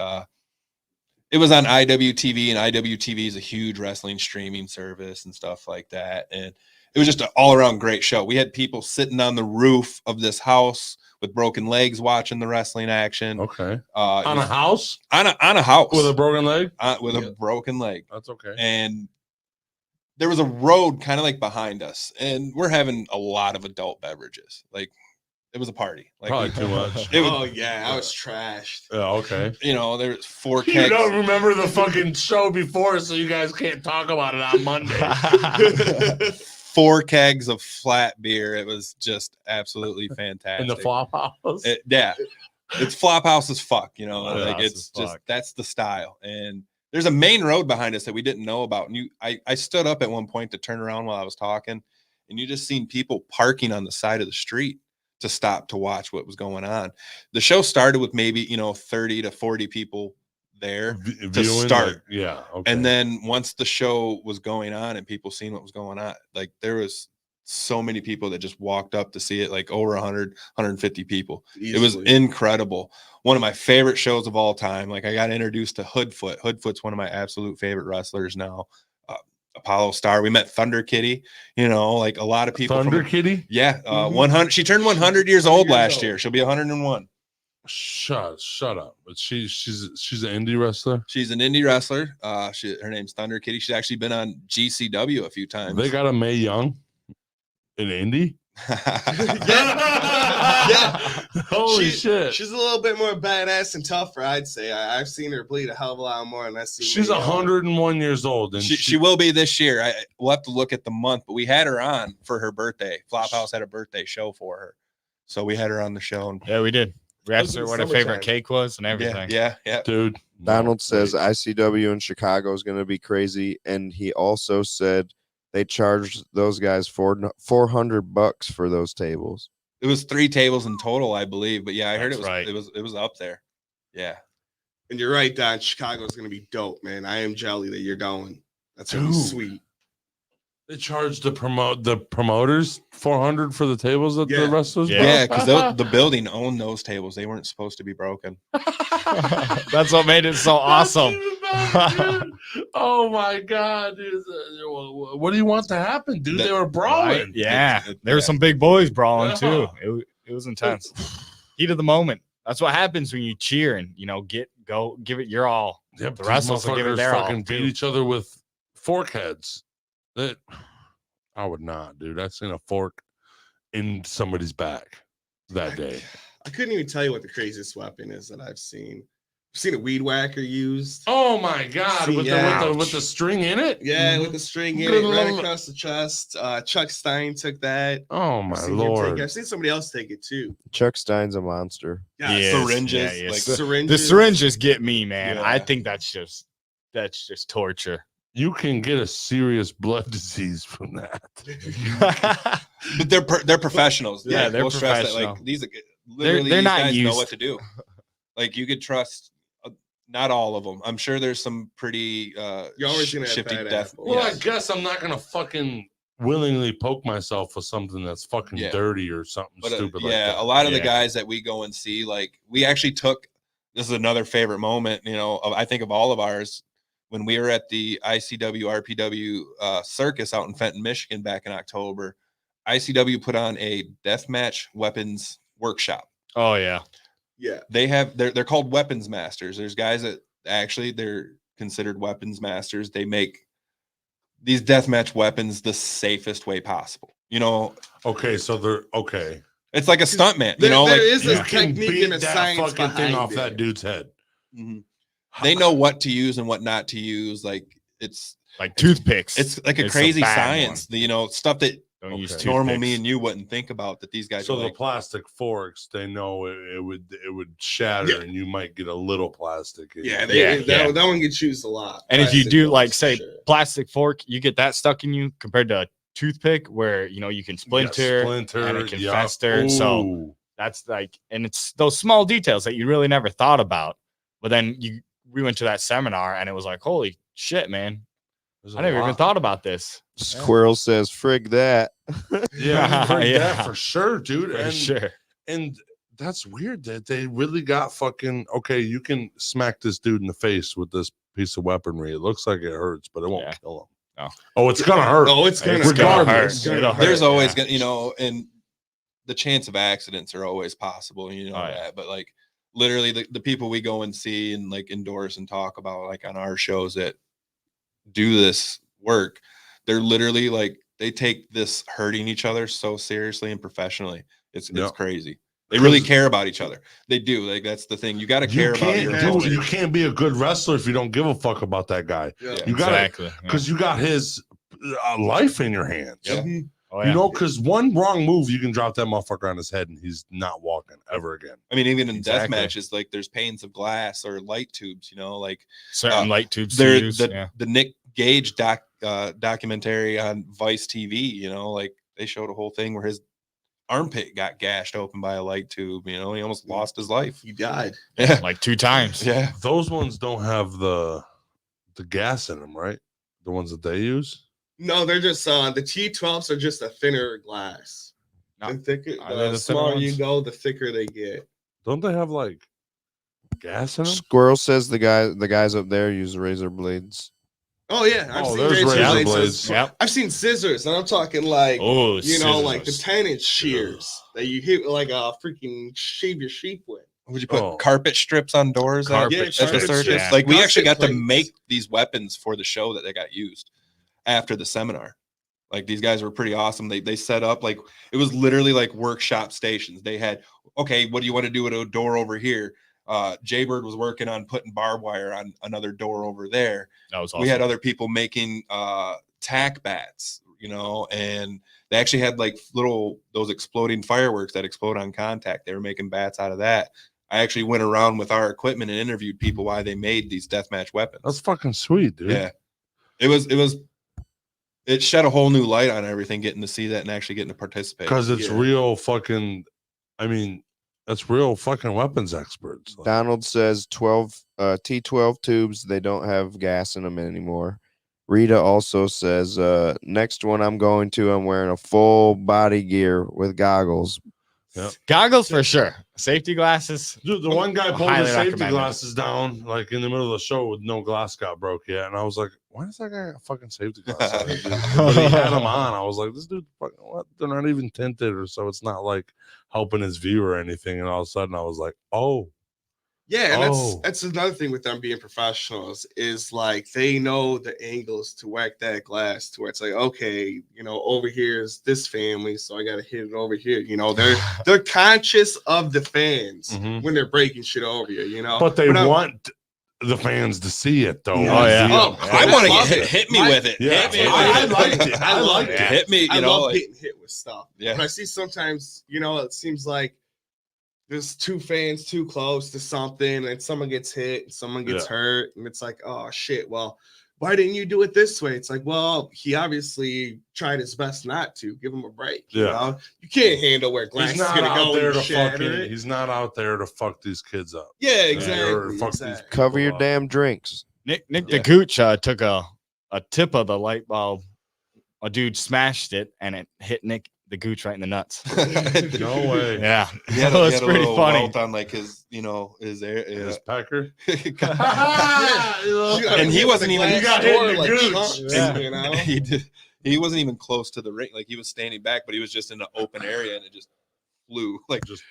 it was on IWTV, and IWTV is a huge wrestling streaming service and stuff like that. And it was just an all-around great show. We had people sitting on the roof of this house with broken legs watching the wrestling action. Okay. On a house? On a house. With a broken leg? With a broken leg. That's okay. And there was a road kind of like behind us, and we're having a lot of adult beverages. Like, it was a party. Like, probably too much. I was trashed. Yeah, okay. You know, there's 4 kegs. You don't remember the fucking show before, so you guys can't talk about it on Monday. 4 kegs of flat beer. It was just absolutely fantastic. In the flop house? Yeah. It's flop house as fuck, you know. Flop like house it's as just fuck. that's the style. And there's a main road behind us that we didn't know about. And I stood up at one point to turn around while I was talking, and you just seen people parking on the side of the street to stop to watch what was going on. The show started with maybe 30 to 40 people there to start. Like, yeah. Okay. And then once the show was going on and people seen what was going on, like there was so many people that just walked up to see it, like over 100, 150 people. Easily. It was incredible. One of my favorite shows of all time. Like I got introduced to Hoodfoot. Hoodfoot's one of my absolute favorite wrestlers now. Apollo Star. We met Thunder Kitty, like a lot of people. Thunder Kitty? Yeah. 100. She turned 100 years old last year. She'll be 101. Shut up. But she's an indie wrestler. She's an indie wrestler. Her name's Thunder Kitty. She's actually been on GCW a few times. They got a Mae Young in indie. yeah. Holy shit. She's a little bit more badass and tougher, I'd say. I've seen her bleed a hell of a lot more, and I've seen. She's 101 years old, and she will be this year. We'll have to look at the month, but we had her on for her birthday. Flophouse had a birthday show for her, so we had her on the show. And Yeah, we did. We asked her what her favorite cake was and everything. Yeah, dude. Donald says ICW in Chicago is going to be crazy, and he also said they charged those guys $400 for those tables. It was 3 tables in total, I believe. But yeah, I heard Right. it was up there. Yeah. And you're right, Don. Chicago is going to be dope, man. I am jelly that you're going. That's going to be sweet. They charged the promoters $400 for the tables that the wrestlers. Yeah, because the building owned those tables. They weren't supposed to be broken. That's what made it so awesome. Oh my god, dude! What do you want to happen, dude? They were brawling. Right? Yeah, there were some big boys brawling too. It was intense. Heat of the moment. That's what happens when you cheer and give it your all. Yep, the wrestlers will give it their all. Beat each other with fork heads. That I would not, dude. I've seen a fork in somebody's back that day. I couldn't even tell you what the craziest weapon is that I've seen. I've seen a weed whacker used. Oh my god, with the string in it? Yeah, with the string in it, right across the chest. Chuck Stein took that. Oh my lord. I've seen somebody else take it too. Chuck Stein's a monster. Yeah, syringes. Like syringes. The syringes get me, man. Yeah. I think that's just torture. You can get a serious blood disease from that. But they're professionals. Yeah, they're professional. Like these they're not guys know what to do. Like you could trust not all of them. I'm sure there's some pretty you're always gonna shifty have death. Well, I guess I'm not gonna fucking willingly poke myself with something that's fucking dirty or something stupid like that. A lot of the guys that we go and see, like we actually took. This is another favorite moment, I think of all of ours. When we were at the ICW RPW circus out in Fenton, Michigan back in October, ICW put on a deathmatch weapons workshop. Oh yeah. Yeah. They're called weapons masters. There's guys that actually they're considered weapons masters. They make these deathmatch weapons the safest way possible. Okay, so they're okay. It's like a stuntman, there is you a technique and a that science fucking thing off it. that dude's head. Mm-hmm. They know what to use and what not to use. Like it's like toothpicks. It's like a crazy science. Stuff that don't use normal me and you wouldn't think about that these guys. So the plastic forks, they know it would shatter and you might get a little plastic. That one gets used a lot. And if you do plastic fork, you get that stuck in you compared to a toothpick where you can splinter and it can fester. So that's and it's those small details that you really never thought about. But then we went to that seminar and it was like, holy shit, man. I never even thought about this. Squirrel says, frig that. Yeah, that for sure, dude. Sure. And that's weird that they really got fucking okay. You can smack this dude in the face with this piece of weaponry. It looks like it hurts, but it won't kill him. Oh, it's gonna hurt. Oh, it's gonna regardless. hurt. There's always gonna, and the chance of accidents are always possible. That, but like literally the people we go and see and like endorse and talk about like on our shows that do this work, they're literally like they take this hurting each other so seriously and professionally. It's crazy. They really care about each other. They do. Like that's the thing. You got to care about your opponent. You can't be a good wrestler if you don't give a fuck about that guy. Yeah. You got because you got his life in your hands. Yeah. Oh, yeah. Because one wrong move, you can drop that motherfucker on his head and he's not walking ever again. I mean, even in death matches, like there's panes of glass or light tubes, like certain light tubes. There's the Nick Gage documentary on Vice TV, like they showed a whole thing where his armpit got gashed open by a light tube. He almost lost his life. He died. Yeah. Like 2 times. Yeah. Those ones don't have the gas in them, right? The ones that they use? No, they're just the T12s are just a thinner glass. No. The smaller you go, the thicker they get. Don't they have like gas in them? Squirrel says the guys up there use razor blades. Oh yeah, I've seen razor blades. Yep. I've seen scissors, and I'm talking like like the 10-inch shears that you hit like a freaking shave your sheep with. Would you put carpet strips on doors? Carpet strips. Yeah. Like we actually got to make these weapons for the show that they got used after the seminar. Like these guys were pretty awesome. They set up like it was literally like workshop stations. They had okay, what do you want to do with a door over here? Jaybird was working on putting barbed wire on another door over there. That was awesome. We had other people making tack bats, you know, and they actually had like those exploding fireworks that explode on contact. They were making bats out of that. I actually went around with our equipment and interviewed people why they made these deathmatch weapons. That's fucking sweet, dude. Yeah. It shed a whole new light on everything, getting to see that and actually getting to participate. Because it's real fucking, I mean, that's real fucking weapons experts. Donald says T12 tubes, they don't have gas in them anymore. Rita also says, next one I'm wearing a full body gear with goggles. Yep. Goggles for sure. Safety glasses. Dude, the one guy pulled his safety recommend glasses down like in the middle of the show with no glass got broke yet. And I was like, why does that guy got fucking safety glasses? But he had them on. I was like, this dude fucking what? They're not even tinted or so it's not like helping his view or anything. And all of a sudden I was like, oh. Yeah, and that's another thing with them being professionals is like they know the angles to whack that glass to where it's like, okay, you know, over here is this family, so I gotta hit it over here. You know, they're conscious of the fans when they're breaking shit over you, you know. But they want the fans to see it though. Oh yeah. I want to hit me with it. Yeah. Hit me with I it. liked it. I liked it. Hit me. I love getting hit with stuff. Yeah. But I see sometimes, you know, it seems like there's two fans too close to something and someone gets hit and someone gets hurt and it's like, oh shit, well, why didn't you do it this way? It's like, well, he obviously tried his best not to. Give him a break. You know? You can't handle where glass is gonna go there to fucking, he's not out there to fuck these kids up. Yeah, exactly. Cover your damn drinks. Nick the Gooch took a tip of the light bulb. A dude smashed it and it hit Nick the Gooch right in the nuts. No way. Yeah. It was pretty funny. On like his, you know, his pecker. And he wasn't even you know? He wasn't even close to the ring. Like he was standing back, but he was just in an open area and it just flew. Like just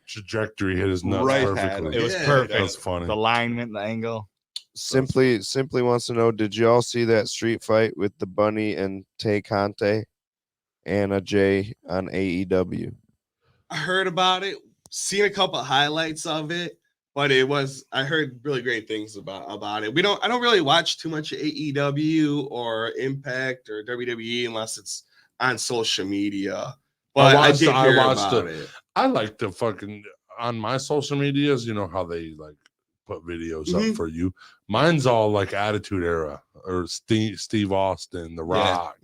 trajectory hit his nuts perfectly. It was perfect. That's funny. The alignment, the angle. Simply wants to know, did you all see that street fight with the Bunny and Tay Conte? Anna J on AEW. I heard about it, seen a couple of highlights of it, but I heard really great things about it. I don't really watch too much AEW or Impact or WWE unless it's on social media. But I did hear about it. I like the fucking on my social medias, you know how they like put videos up for you. Mine's all like Attitude Era or Steve Austin, The Rock,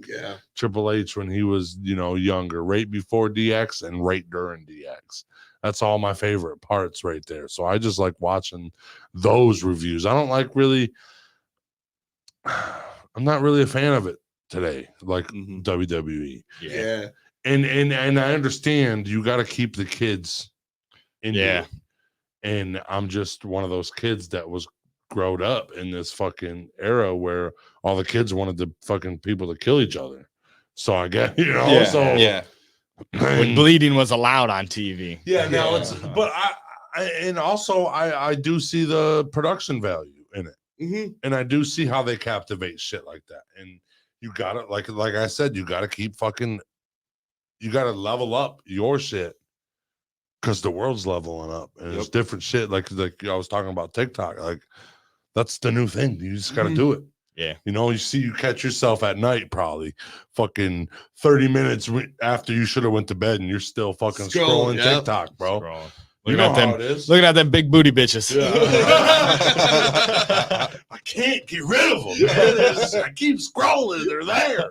Triple H when he was, you know, younger, right before DX and right during DX. That's all my favorite parts right there. So I just like watching those reviews. I don't like really, I'm not really a fan of it today, like WWE. Yeah. And I understand you got to keep the kids in there. And I'm just one of those kids that was growed up in this fucking era where all the kids wanted the fucking people to kill each other. So I get, you know, when bleeding was allowed on TV. Yeah, now it's, but I do see the production value in it. And I do see how they captivate shit like that. And you gotta, like I said, you gotta keep fucking, you gotta level up your shit. Because the world's leveling up and it's different shit. Like I was talking about TikTok. Like that's the new thing. You just got to do it. Yeah. You know, you catch yourself at night probably fucking 30 minutes after you should have went to bed and you're still fucking scrolling TikTok, bro. You know how it is. Looking at them big booty bitches. Yeah. I can't get rid of them. I keep scrolling. They're there.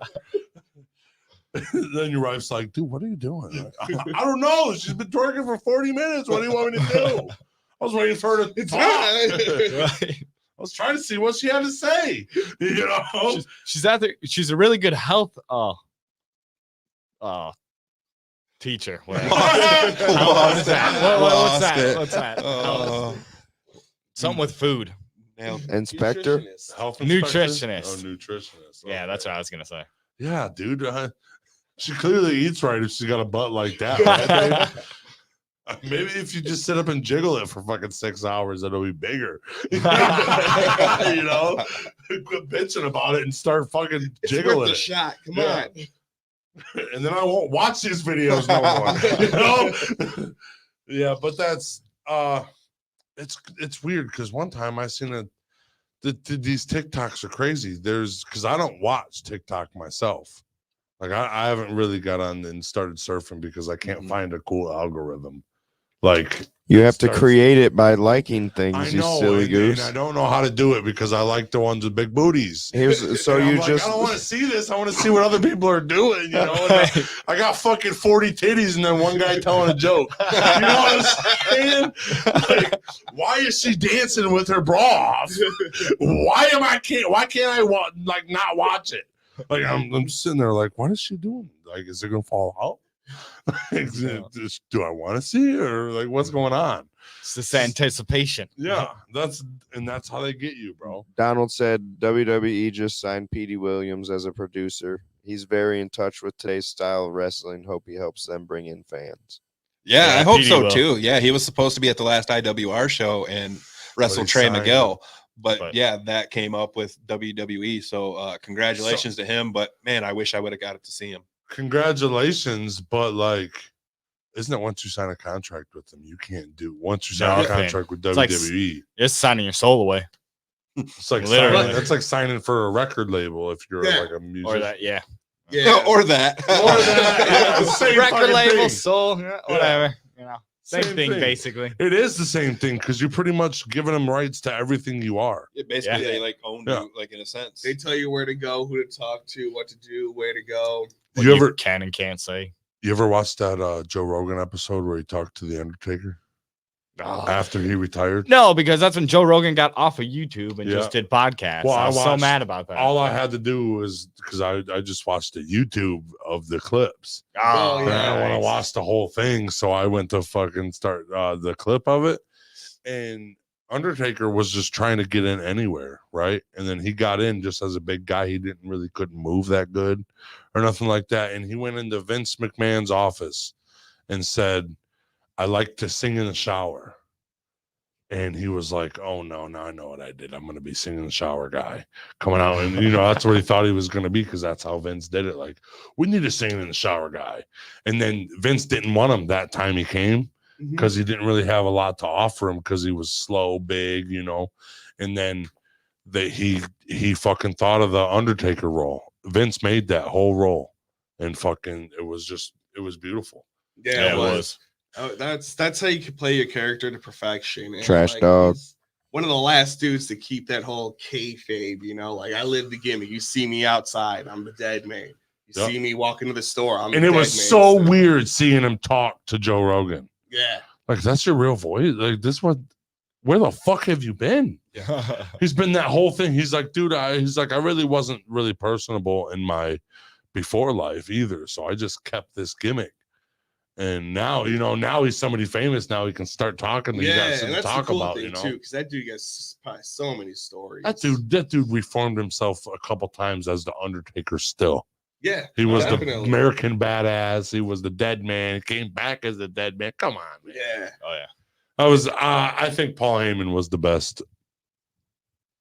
Then your wife's like, dude, what are you doing? I don't know. She's been twerking for 40 minutes. What do you want me to do? I was waiting for her to talk. Right. I was trying to see what she had to say. You know, she's out there. She's a really good health teacher. What's that? Something with food. Inspector, health nutritionist. Oh, nutritionist. Yeah, that's what I was gonna say. Yeah, dude. She clearly eats right if she's got a butt like that. Right? Maybe if you just sit up and jiggle it for fucking 6 hours, it'll be bigger. You know, quit bitching about it and start fucking jiggling it. Shot. Come on. And then I won't watch these videos no more. You know, Yeah, but that's it's weird because one time I seen these TikToks are crazy. Because I don't watch TikTok myself. Like I haven't really got on and started surfing because I can't find a cool algorithm. Like You have to create it by liking things. I You know, silly and goose. I don't know how to do it because I like the ones with big booties. So you I don't want to see this. I want to see what other people are doing. You know, and I got fucking 40 titties and then one guy telling a joke. You know what I'm saying? Like, why is she dancing with her bra off? Why can't I not watch it? Like I'm sitting there like, what is she doing? Like, is it gonna fall out? Do I want to see it or like what's going on? It's this anticipation. Yeah, that's how they get you, bro. Donald said WWE just signed Petey Williams as a producer. He's very in touch with today's style of wrestling. Hope he helps them bring in fans. Yeah, Yeah, I hope Petey so will. too. Yeah, he was supposed to be at the last IWR show and wrestle he Trey signed Miguel. But But- yeah, that came up with WWE. So congratulations to him. But man, I wish I would have got it to see him. Congratulations, but like, isn't it once you sign a contract with them, you can't do once you sign a Nothing. contract with It's like WWE. It's signing your soul away. It's like Literally. that's like signing for a record label if you're Yeah. like a musician. Or that, yeah. Yeah. Or that. Yeah, the same Record fucking label, thing. soul, yeah, whatever. You know, same thing, basically. It is the same thing because you're pretty much giving them rights to everything you are. Basically, Yeah. they like own you, like in a sense. They tell you where to go, who to talk to, what to do, where to go. What You ever can and can't say. watch that Joe Rogan episode where he talked to the Undertaker Oh. after he retired? No, because that's when Joe Rogan got off of YouTube and just did podcasts. Well, I was so watched- mad about that. All I had to do was because I just watched the YouTube of the clips. Oh, And I don't want to nice. watch the whole thing, so I went to fucking start the clip of it. And Undertaker was just trying to get in anywhere, right? And then he got in just as a big guy. He couldn't move that good or nothing like that. And he went into Vince McMahon's office and said, I like to sing in the shower. And he was like, oh, no, I know what I did. I'm going to be singing the shower guy coming out. And, that's what he thought he was going to be because that's how Vince did it. Like, we need a singing in the shower guy. And then Vince didn't want him that time he came because he didn't really have a lot to offer him because he was slow, big, And then he fucking thought of the Undertaker role. Vince made that whole role. And fucking, it was beautiful. Yeah, it was. Oh, that's how you can play your character to perfection. And Trash dog. he's one of the last dudes to keep that whole kayfabe, like I live the gimmick. You see me outside, I'm the dead man. You Yep. see me walk into the store, I'm And the it dead was man. so weird seeing him talk to Joe Rogan. Yeah. Like, that's your real voice? Like, where the fuck have you been? He's been that whole thing. He's like, dude, I really wasn't really personable in my before life either. So I just kept this gimmick. And now, now he's somebody famous. Now he can start talking. And he got Yeah, something and to that's talk the cool about, thing too, because that dude gets probably so many stories. That dude reformed himself a couple times as the Undertaker still. Yeah. He was definitely. the American badass. He was the dead man. He came back as the dead man. Come on, man. Yeah. Oh, yeah. I think Paul Heyman was the best.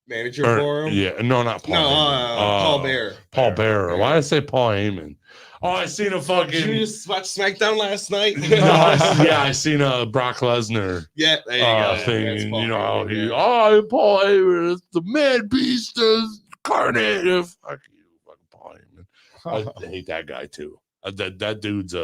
Manager for him? Yeah, no, not Paul. No, Heyman. Paul Bearer. Paul Bearer. Bearer. Why did I say Paul Heyman? Oh, I seen a fucking. Did you just watch SmackDown last night? I seen a Brock Lesnar Yeah, there you go. thing. That's And Paul you know how Bearer, he, yeah. Paul Heyman is the man beast incarnate. Fuck you, fucking Paul Heyman. I hate that guy too. That dude's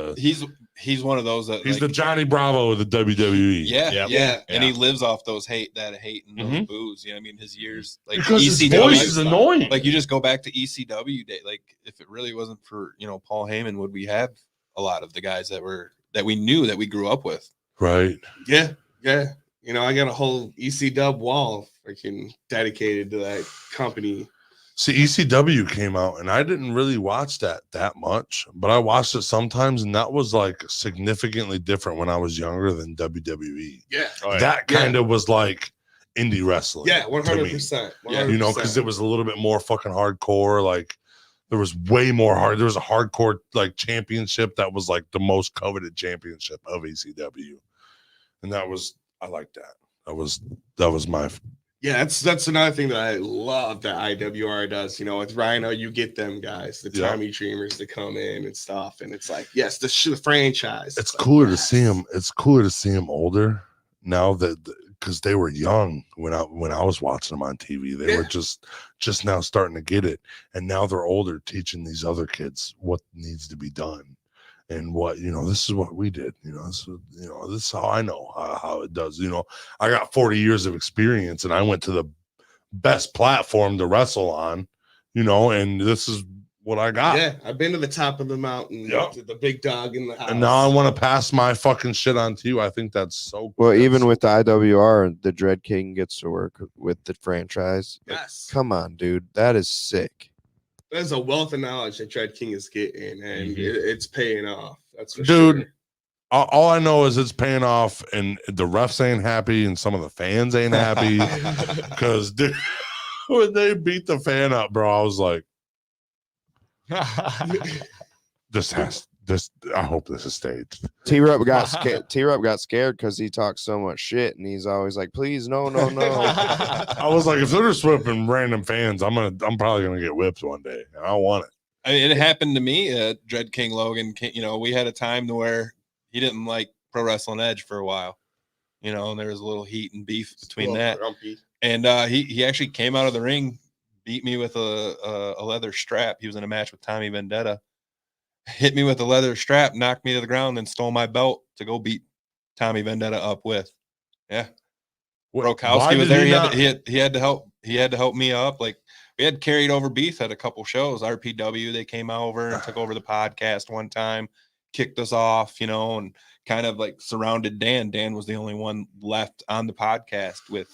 he's one of those that he's the Johnny Bravo of the WWE. Yeah. And he Yeah. lives off those hate and those Mhm. boos. I mean, his years like Because his ECW, voice is annoying. like you just go back to ECW day. Like if it really wasn't for Paul Heyman, would we have a lot of the guys that we knew that we grew up with? Right. Yeah. I got a whole ECW wall freaking dedicated to that company. See, ECW came out, and I didn't really watch that much, but I watched it sometimes, and that was like significantly different when I was younger than WWE. Yeah. Oh, yeah. That kind of was like indie wrestling. Yeah, to me. 100%. Yeah, Because it was a little bit more fucking hardcore. Like there was way more there was a hardcore like championship that was like the most coveted championship of ECW, and I liked that. That was Yeah, that's another thing that I love that IWR does. You know, with Rhino, you get them guys, the Tommy Dreamers, to come in and stuff, and it's like, yes, the franchise. It's like, cooler to see him. It's cooler to see him older now that because they were young when I was watching them on TV. They were just now starting to get it, and now they're older, teaching these other kids what needs to be done. And what, this is what we did, this is how I know how it does. I got 40 years of experience and I went to the best platform to wrestle on, and this is what I got. Yeah, I've been to the top of the mountain, to the big dog in the house. And now I want to pass my fucking shit on to you. I think that's so well, even with the IWR, the Dread King gets to work with the franchise. Yes. Come on, dude. That is sick. There's a wealth of knowledge that Dread King is getting, and it's paying off. That's for dude. Sure. All I know is it's paying off, and the refs ain't happy, and some of the fans ain't happy because dude, when they beat the fan up, bro, I was like, I hope this is staged. T-Rup got scared. T-Rup got scared because he talks so much shit, and he's always like, "Please, no." I was like, if they're just whipping random fans, I'm probably gonna get whipped one day. I don't want it. I mean, it happened to me. Dread King Logan. We had a time to where he didn't like Pro Wrestling Edge for a while. And there was a little heat and beef between that. Grumpy. And he actually came out of the ring, beat me with a leather strap. He was in a match with Tommy Vendetta. Hit me with a leather strap, knocked me to the ground, and stole my belt to go beat Tommy Vendetta up with. Yeah. Brokowski was there. He had to help. He had to help me up. Like, we had carried over beef at a couple shows. RPW, they came over and took over the podcast one time, kicked us off, and kind of like surrounded Dan. Dan was the only one left on the podcast with,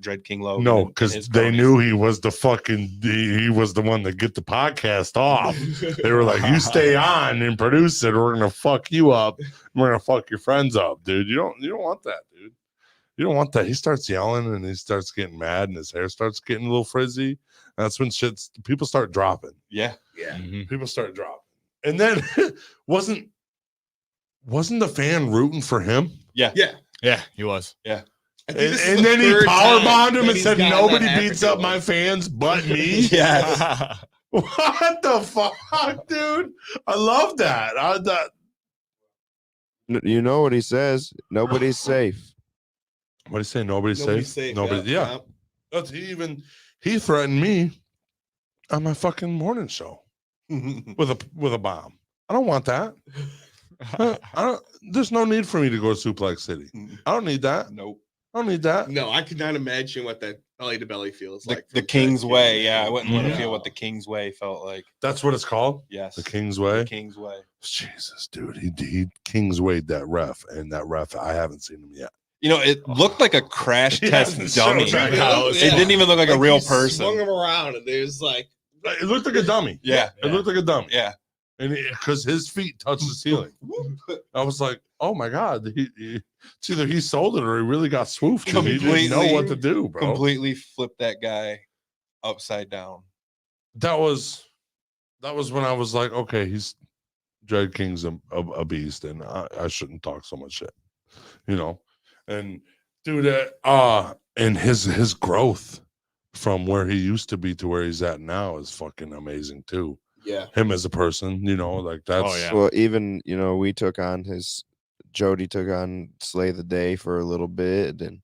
Dread King Logan. No, because they knew he was he was the one to get the podcast off. They were like, you stay on and produce it, or we're gonna fuck you up. We're gonna fuck your friends up, dude. You don't want that, dude. You don't want that. He starts yelling and he starts getting mad and his hair starts getting a little frizzy. That's when people start dropping. Yeah. People start dropping. And then wasn't the fan rooting for him? Yeah, he was. Yeah. And then he powerbombed him and said, nobody beats up my fans but me. Yes. What the fuck, dude? I love that. You know what he says? Nobody's safe. What do you say? Nobody's safe? Nobody. Yeah. That's he threatened me on my fucking morning show with a bomb. I don't want that. There's no need for me to go to Suplex City. I don't need that. Nope. I don't need that. No, I could not imagine what that belly to belly feels like. The King's Way. Yeah, I wouldn't want to feel what the King's Way felt like. That's what it's called? Yes. The King's Way? The King's Way. Jesus, dude. He King's Way'd that ref, and that ref, I haven't seen him yet. It looked like a crash test dummy. It didn't even look like a real person. Swung him around, and there's like, it looked like a dummy. Yeah. It looked like a dummy. Yeah. And because his feet touched the ceiling. I was like, oh my God. It's either he sold it or he really got swooped. He didn't know what to do, bro. Completely flipped that guy upside down. That was when I was like, okay, Dread King's a beast, and I shouldn't talk so much shit. And dude, and his growth from where he used to be to where he's at now is fucking amazing too. Yeah, him as a person, like that's. Oh, yeah. Well, even Jody took on Slay the Day for a little bit, and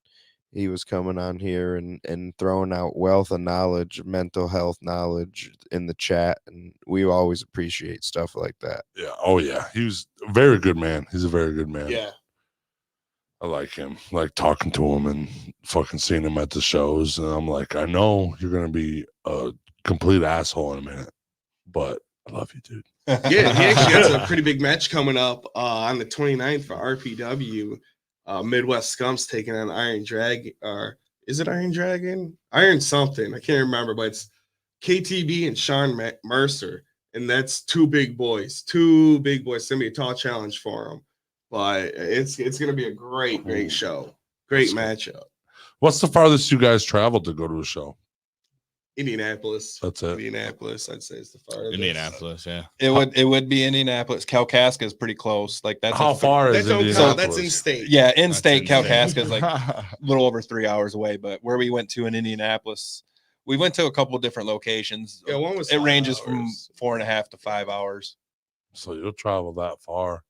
he was coming on here and throwing out wealth of knowledge, mental health knowledge in the chat, and we always appreciate stuff like that. Yeah. Oh yeah, he was a very good man. He's a very good man. Yeah. I like him, like talking to him and fucking seeing him at the shows. And I'm like, I know you're going to be a complete asshole in a minute, but I love you, dude. Yeah, he actually has a pretty big match coming up on the 29th for RPW. Midwest Scum's taking on Iron Dragon. Or is it Iron Dragon? Iron something. I can't remember, but it's KTB and Sean Mercer. And that's two big boys. It's going to be a tall challenge for them. But it's going to be a great show. Great matchup. What's the farthest you guys traveled to go to a show? Indianapolis. That's it. Indianapolis, I'd say, is the farthest. Indianapolis, yeah. It would be Indianapolis. Kalkaska is pretty close. Like that's How far That is don't count. Indianapolis? That's in state. Yeah, in That's state insane. Kalkaska is like a little over 3 hours away. But where we went to in Indianapolis, we went to a couple of different locations. Yeah, one was It 5 ranges from hours. 4.5 to 5 hours. So you'll travel that far.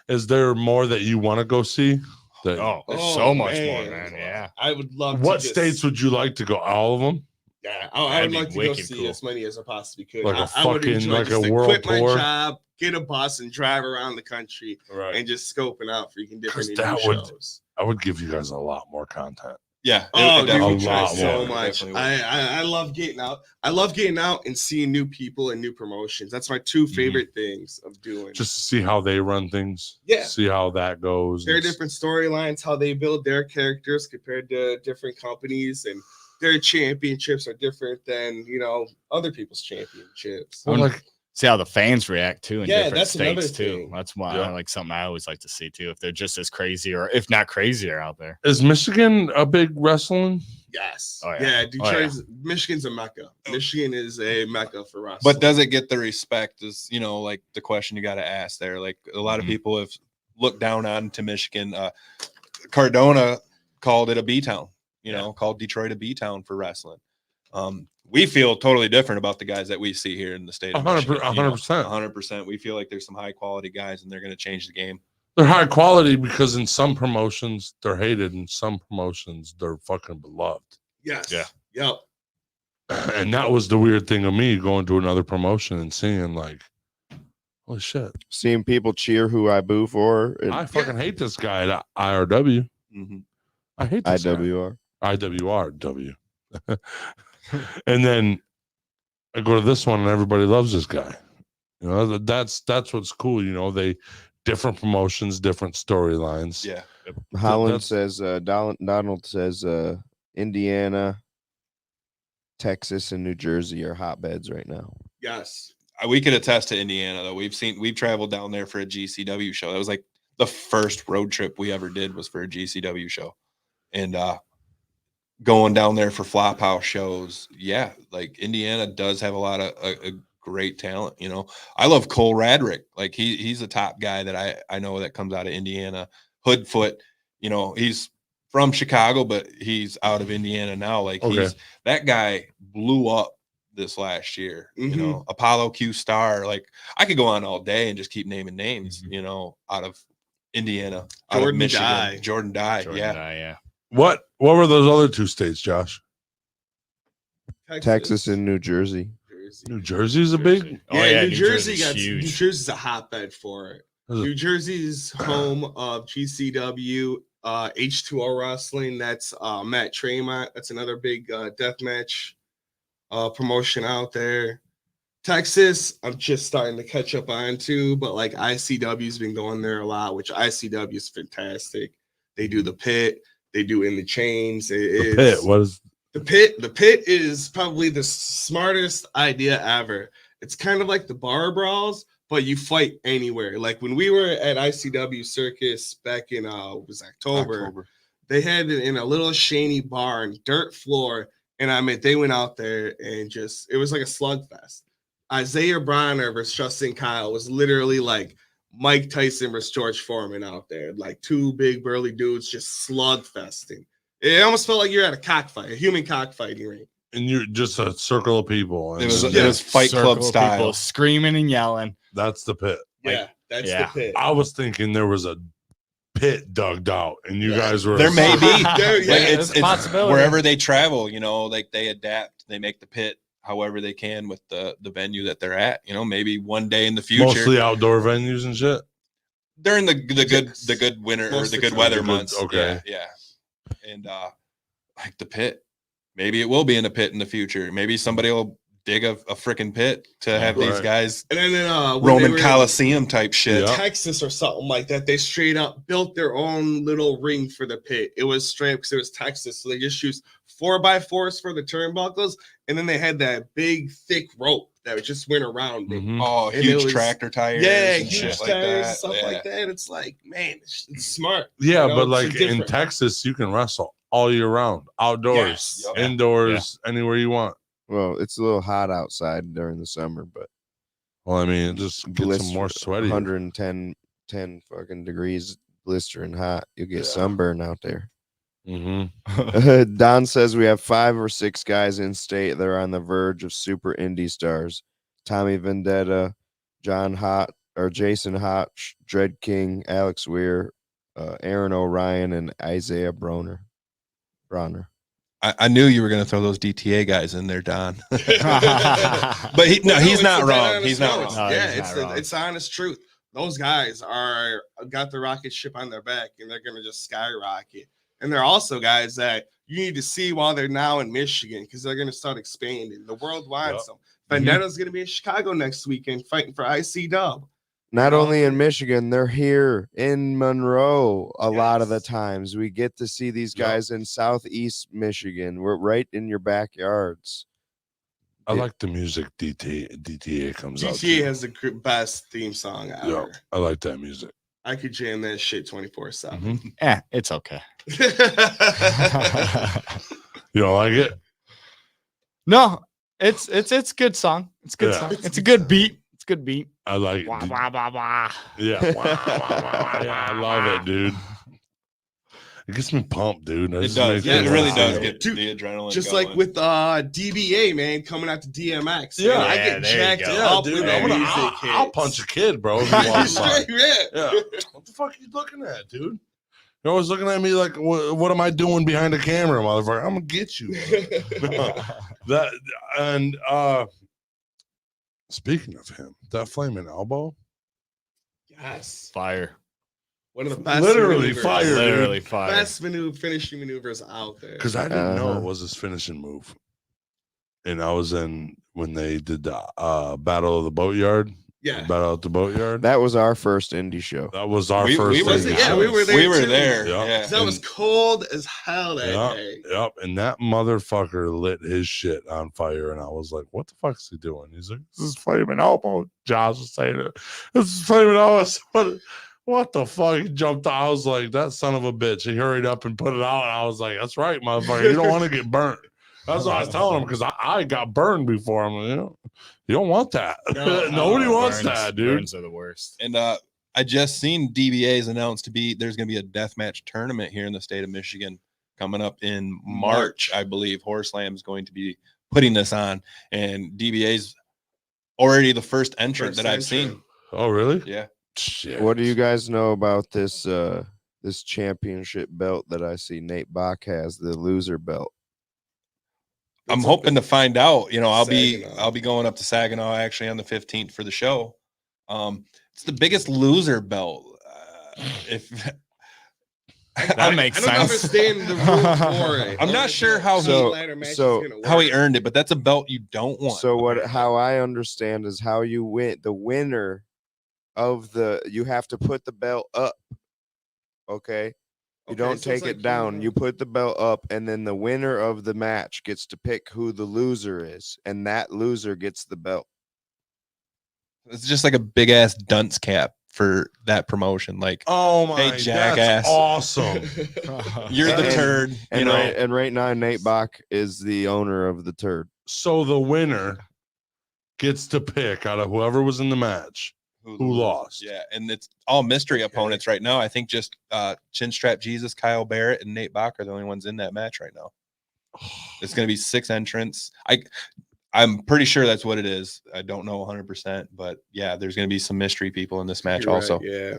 Is there more that you want to go see? That, Oh, there's Oh, so much man. more, man. Yeah. I would love what to states would you like to go? All of them? Yeah, I That'd would be like to go wicked see cool. as many as I possibly could. Like a I would fucking- enjoy like just a to world quit my tour? job, get a bus, and drive around the country Right. and just scoping out freaking different 'Cause that indie would- shows. I would give you guys a lot more content. Yeah. Oh, definitely dude, a lot so more. much. Definitely would. I love getting out. I love getting out and seeing new people and new promotions. That's my two favorite things of doing. Just to see how they run things. Yeah. See how that goes. their and s- different storylines, how they build their characters compared to different companies, and their championships are different than other people's championships. Well, like, See how the fans react too in Yeah, different that's another states too. thing. That's why Yeah. I like something I always like to see too. If they're just as crazy or if not crazier out there. is Michigan a big wrestling? Yes. Oh, yeah. Yeah. Detroit's Michigan's a mecca. Michigan is a mecca for wrestling. But does it get the respect? Is like the question you got to ask there. Like a lot of Mhm. people have looked down on to Michigan. Cardona called it a B town. Called Detroit a B town for wrestling. We feel totally different about the guys that we see here in the state of 100%, Michigan. 100%. 100%. We feel like there's some high quality guys, and they're going to change the game. They're high quality because in some promotions they're hated, in some promotions they're fucking beloved. yes. Yeah. Yep. And that was the weird thing of me going to another promotion and seeing like, holy shit, Seeing people cheer who I boo for. And I fucking hate this guy at IRW. Mm-hmm. I hate this guy. IWR. IWRW. And then I go to this one and everybody loves this guy. That's what's cool. They different promotions, different storylines. Yeah. Holland that's- says, Donald says, Indiana, Texas, and New Jersey are hotbeds right now. Yes. We could attest to Indiana though. We've traveled down there for a GCW show. That was like the first road trip we ever did was for a GCW show. And going down there for flop house shows. Yeah. Like Indiana does have a lot of a great talent. I love Cole Radrick. Like he's a top guy that I know that comes out of Indiana. Hoodfoot, he's from Chicago, but he's out of Indiana now. Like Okay. that guy blew up this last year. Mhm. Apollo Q Star. Like I could go on all day and just keep naming names. Mhm. Out of Indiana, out of Jordan Michigan, Dye. Jordan Dye. Jordan Yeah. Dye, yeah. What were those other two states, Josh? Texas and New Jersey. Jersey. New Jersey's a big. Jersey. Yeah, New Jersey Jersey's New huge. Jersey's a hotbed for it. New Jersey's home of GCW, H2O Wrestling. That's Matt Tremont. That's another big deathmatch promotion out there. Texas, I'm just starting to catch up on too, but like ICW's been going there a lot, which ICW is fantastic. They do the pit, they do in the chains. The pit. What is The pit is probably the smartest idea ever. It's kind of like the bar brawls, but you fight anywhere. Like when we were at ICW Circus back in it was October, they had it in a little shady barn, dirt floor, and they went out there and it was like a slugfest. Isaiah Bronner versus Justin Kyle was literally like Mike Tyson versus George Foreman out there, like two big burly dudes just slugfesting. It almost felt like you're at a cockfight, a human cockfighting ring. and you're just a circle of people. And It was then- Fight Circle Club of style. people screaming and yelling. that's the pit. Yeah, that's yeah. the pit. I was thinking there was a pit dug out, and you Yeah. guys were. There may be. There- yeah, Like, it's a it's possibility. wherever they travel, like they adapt, they make the pit however they can with the venue that they're at. Maybe one day in the future, mostly outdoor venues and shit. during the good Yes. the good winter or Most the of the good time. weather The good- months. okay. Yeah. And like the pit, maybe it will be in a pit in the future. Maybe somebody will dig a freaking pit to have these Right. guys And then when they Roman were in Coliseum type shit. Yeah. Texas or something like that, they straight up built their own little ring for the pit. It was straight because it was Texas, so they just used 4x4s for the turnbuckles, and then they had that big thick rope that just went around it. Mhm. Oh, And huge it was- tractor tires. Yeah, and huge shit tires like and that. stuff Yeah. like that. It's like, man, it's smart. Yeah, You know, but it's like in different. Texas, you can wrestle all year round, outdoors, Yes. Yeah. indoors, anywhere you want. Well, it's a little hot outside during the summer, but Well, I mean, it just gets them more sweaty. 110 fucking degrees, blistering hot. You'll get sunburn out there. Mm-hmm. Don says we have 5 or 6 guys in state that are on the verge of super indie stars. Tommy Vendetta, Jason Hotch, Dread King, Alex Weir, Aaron O'Ryan, and Isaiah Bronner. I knew you were going to throw those DTA guys in there, Don. But he's not wrong. He's not wrong. No, it's the honest truth. Those guys got the rocket ship on their back, and they're going to just skyrocket. And they're also guys that you need to see while they're now in Michigan, because they're going to start expanding. The world wants them. Vendetta's going to be in Chicago next weekend fighting for IC Dub. Not only in Michigan, they're here in Monroe a lot of the times. We get to see these guys in Southeast Michigan. We're right in your backyards. I like the music DTA comes out. DTA has the best theme song ever. Yeah, I like that music. I could jam that shit 24/7. Mm-hmm. Yeah, it's okay. You don't like it? No, it's a good song. It's a good song. It's a good beat. It's a good beat. I like it. Wah, wah, wah, wah. Yeah. Yeah, I love it, dude. It gets me pumped, dude. It does. Yeah, it really does get the adrenaline. Just going. like with DBA, man, coming out to DMX. Yeah, man, I get jacked up dude. with I'll punch a kid, bro. If you want to. Yeah. What the fuck are you looking at, dude? You're always looking at me like, what am I doing behind the camera, motherfucker? I'm gonna get you. Speaking of him, that flaming elbow. Yes. Fire. One of the best. Literally fire. Literally fire. Best finishing maneuvers out there. Because I didn't know it was his finishing move. And I was in when they did the Battle of the Boatyard. Yeah. Battle at the Boatyard. That was our first indie show. That was our first. We were there. We were too. there. Yeah. Yeah. That was cold as hell that day. Yep. And that motherfucker lit his shit on fire. And I was like, what the fuck is he doing? He's like, this is flaming elbow. Josh was saying it. This is flaming elbow. What the fuck? He jumped out. I was like, that son of a bitch. He hurried up and put it out. And I was like, that's right, motherfucker. You don't want to get burnt. That's what I was telling him, because I got burned before. I'm like, you don't want that. Nobody wants that, dude. Burns are the worst. And I just seen DBA's announced there's going to be a deathmatch tournament here in the state of Michigan coming up in March, I believe. Horseland is going to be putting this on, and DBA's already the first entrant that I've seen. Oh, really? Yeah. Shit. What do you guys know about this this championship belt that I see Nate Bach has, the loser belt? I'm hoping to find out. I'll be going up to Saginaw actually on the 15th for the show. It's the biggest loser belt. That makes sense. I don't understand the rules for it. I'm not sure how he earned it, but that's a belt you don't want. So how I understand is how you win. The winner of you have to put the belt up. Okay. You don't take it down. You put the belt up, and then the winner of the match gets to pick who the loser is, and that loser gets the belt. It's just like a big ass dunce cap for that promotion. Like, oh my, hey, jackass, that's awesome. You're the turd. And right now, Nate Bach is the owner of the turd. So the winner gets to pick out of whoever was in the match who lost. Yeah, and it's all mystery opponents right now. I think just Chinstrap Jesus, Kyle Barrett, and Nate Bach are the only ones in that match right now. It's going to be 6 entrants. I'm pretty sure that's what it is. I don't know 100%, but yeah, there's going to be some mystery people in this match also. Right, yeah.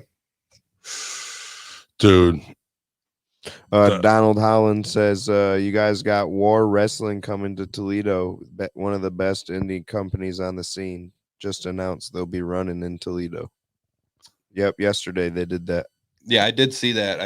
Dude. Donald Holland says, you guys got War Wrestling coming to Toledo. One of the best indie companies on the scene. Just announced they'll be running in Toledo. Yep, yesterday they did that. Yeah, I did see that.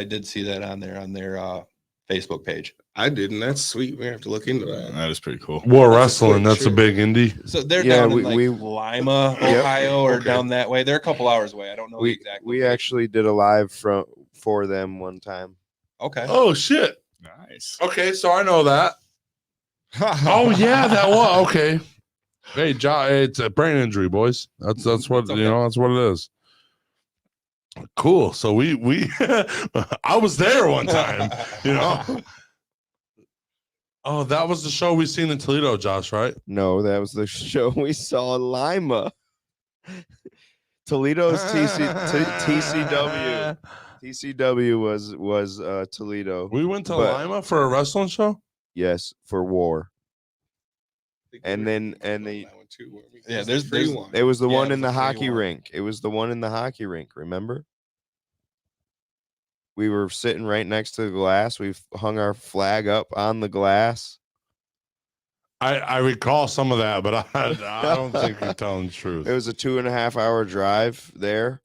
on their Facebook page. I didn't. That's sweet. We have to look into that. That is pretty cool. War Wrestling, that's a big indie. So they're down in Lima, Ohio, or down that way. They're a couple hours away. I don't know exactly. We actually did a live for them one time. Okay. Oh shit. Nice. Okay, so I know that. Oh yeah, that was okay. Hey, it's a brain injury, boys. That's what okay. That's what it is. Cool. So we I was there one time, Oh, that was the show we seen in Toledo, Josh, right? No, that was the show we saw in Lima. Toledo's TCW. TCW was Toledo. We went to But- Lima for a wrestling show. Yes, for war. I think And we were then- talking and about they- that one too, weren't we? Yeah, It was there's- the free there's- one. It was the Yeah, one it in was the a free hockey one. rink. It was the one in the hockey rink. Remember? We were sitting right next to the glass. We hung our flag up on the glass. I recall some of that, but I don't think you're telling the truth. It was a 2.5-hour drive there.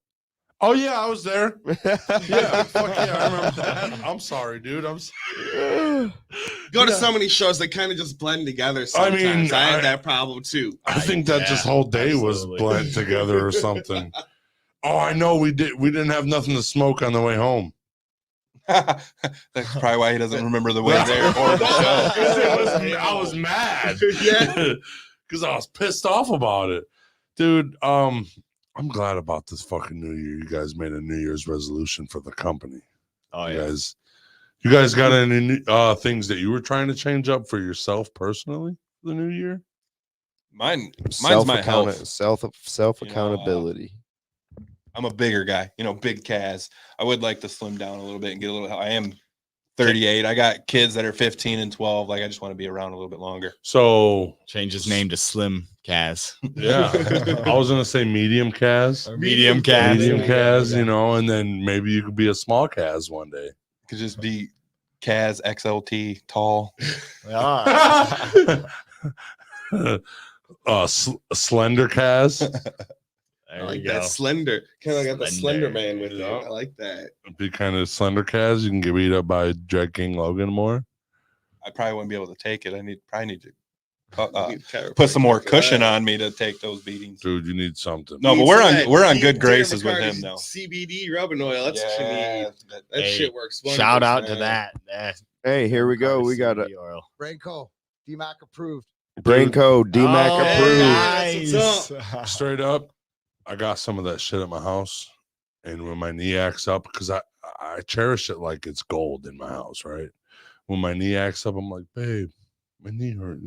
Oh yeah, I was there. Yeah, fuck yeah, I remember that. I'm sorry, dude. I'm sorry. Go to Yeah. so many shows that kind of just blend together. I mean, Sometimes I had I- that problem too. I think that just whole day was absolutely. blend together or something. Oh, I know we didn't have nothing to smoke on the way home. That's probably why he doesn't remember the way there or the show. I was mad. Yeah. Because I was pissed off about it. Dude, I'm glad about this fucking new year. You guys made a New Year's resolution for the company. Oh You yeah. guys got any new, things that you were trying to change up for yourself personally for the new year? Mine's my health. Self accountability. I'm a bigger guy, big Kaz. I would like to slim down a little bit and get a little. I am 38. I got kids that are 15 and 12. Like I just want to be around a little bit longer. So Change his name to Slim Kaz. yeah, I was gonna say medium Kaz. Or medium Kaz. Medium Yeah. Kaz, and then maybe you could be a small Kaz one day. Could just be Kaz XLT tall. Ah, Slender Kaz. I there like you go. that slender. Kind of got the Slender. slender man with it. Yeah. I like that. Be kind of slender Kaz. You can get beat up by Drag King Logan more. I probably wouldn't be able to take it. I need to Chiropractor put some more for cushion that. on me to take those beatings. Dude, you need something. No, but Need we're some on of that we're on deep good Darren graces with him McCarty's now. CBD rubbing oil. That's what you need. That Hey, shit works. Shout wonders, out to man. that. That Hey, here we go. We got a CBD oil. Brainco, DMAC approved. brain code. DMAC Oh, approved. That's nice. Straight up, I got some of that shit at my house, and when my knee acts up, because I cherish it like it's gold in my house, right? When my knee acts up, I'm like, babe, my knee hurt.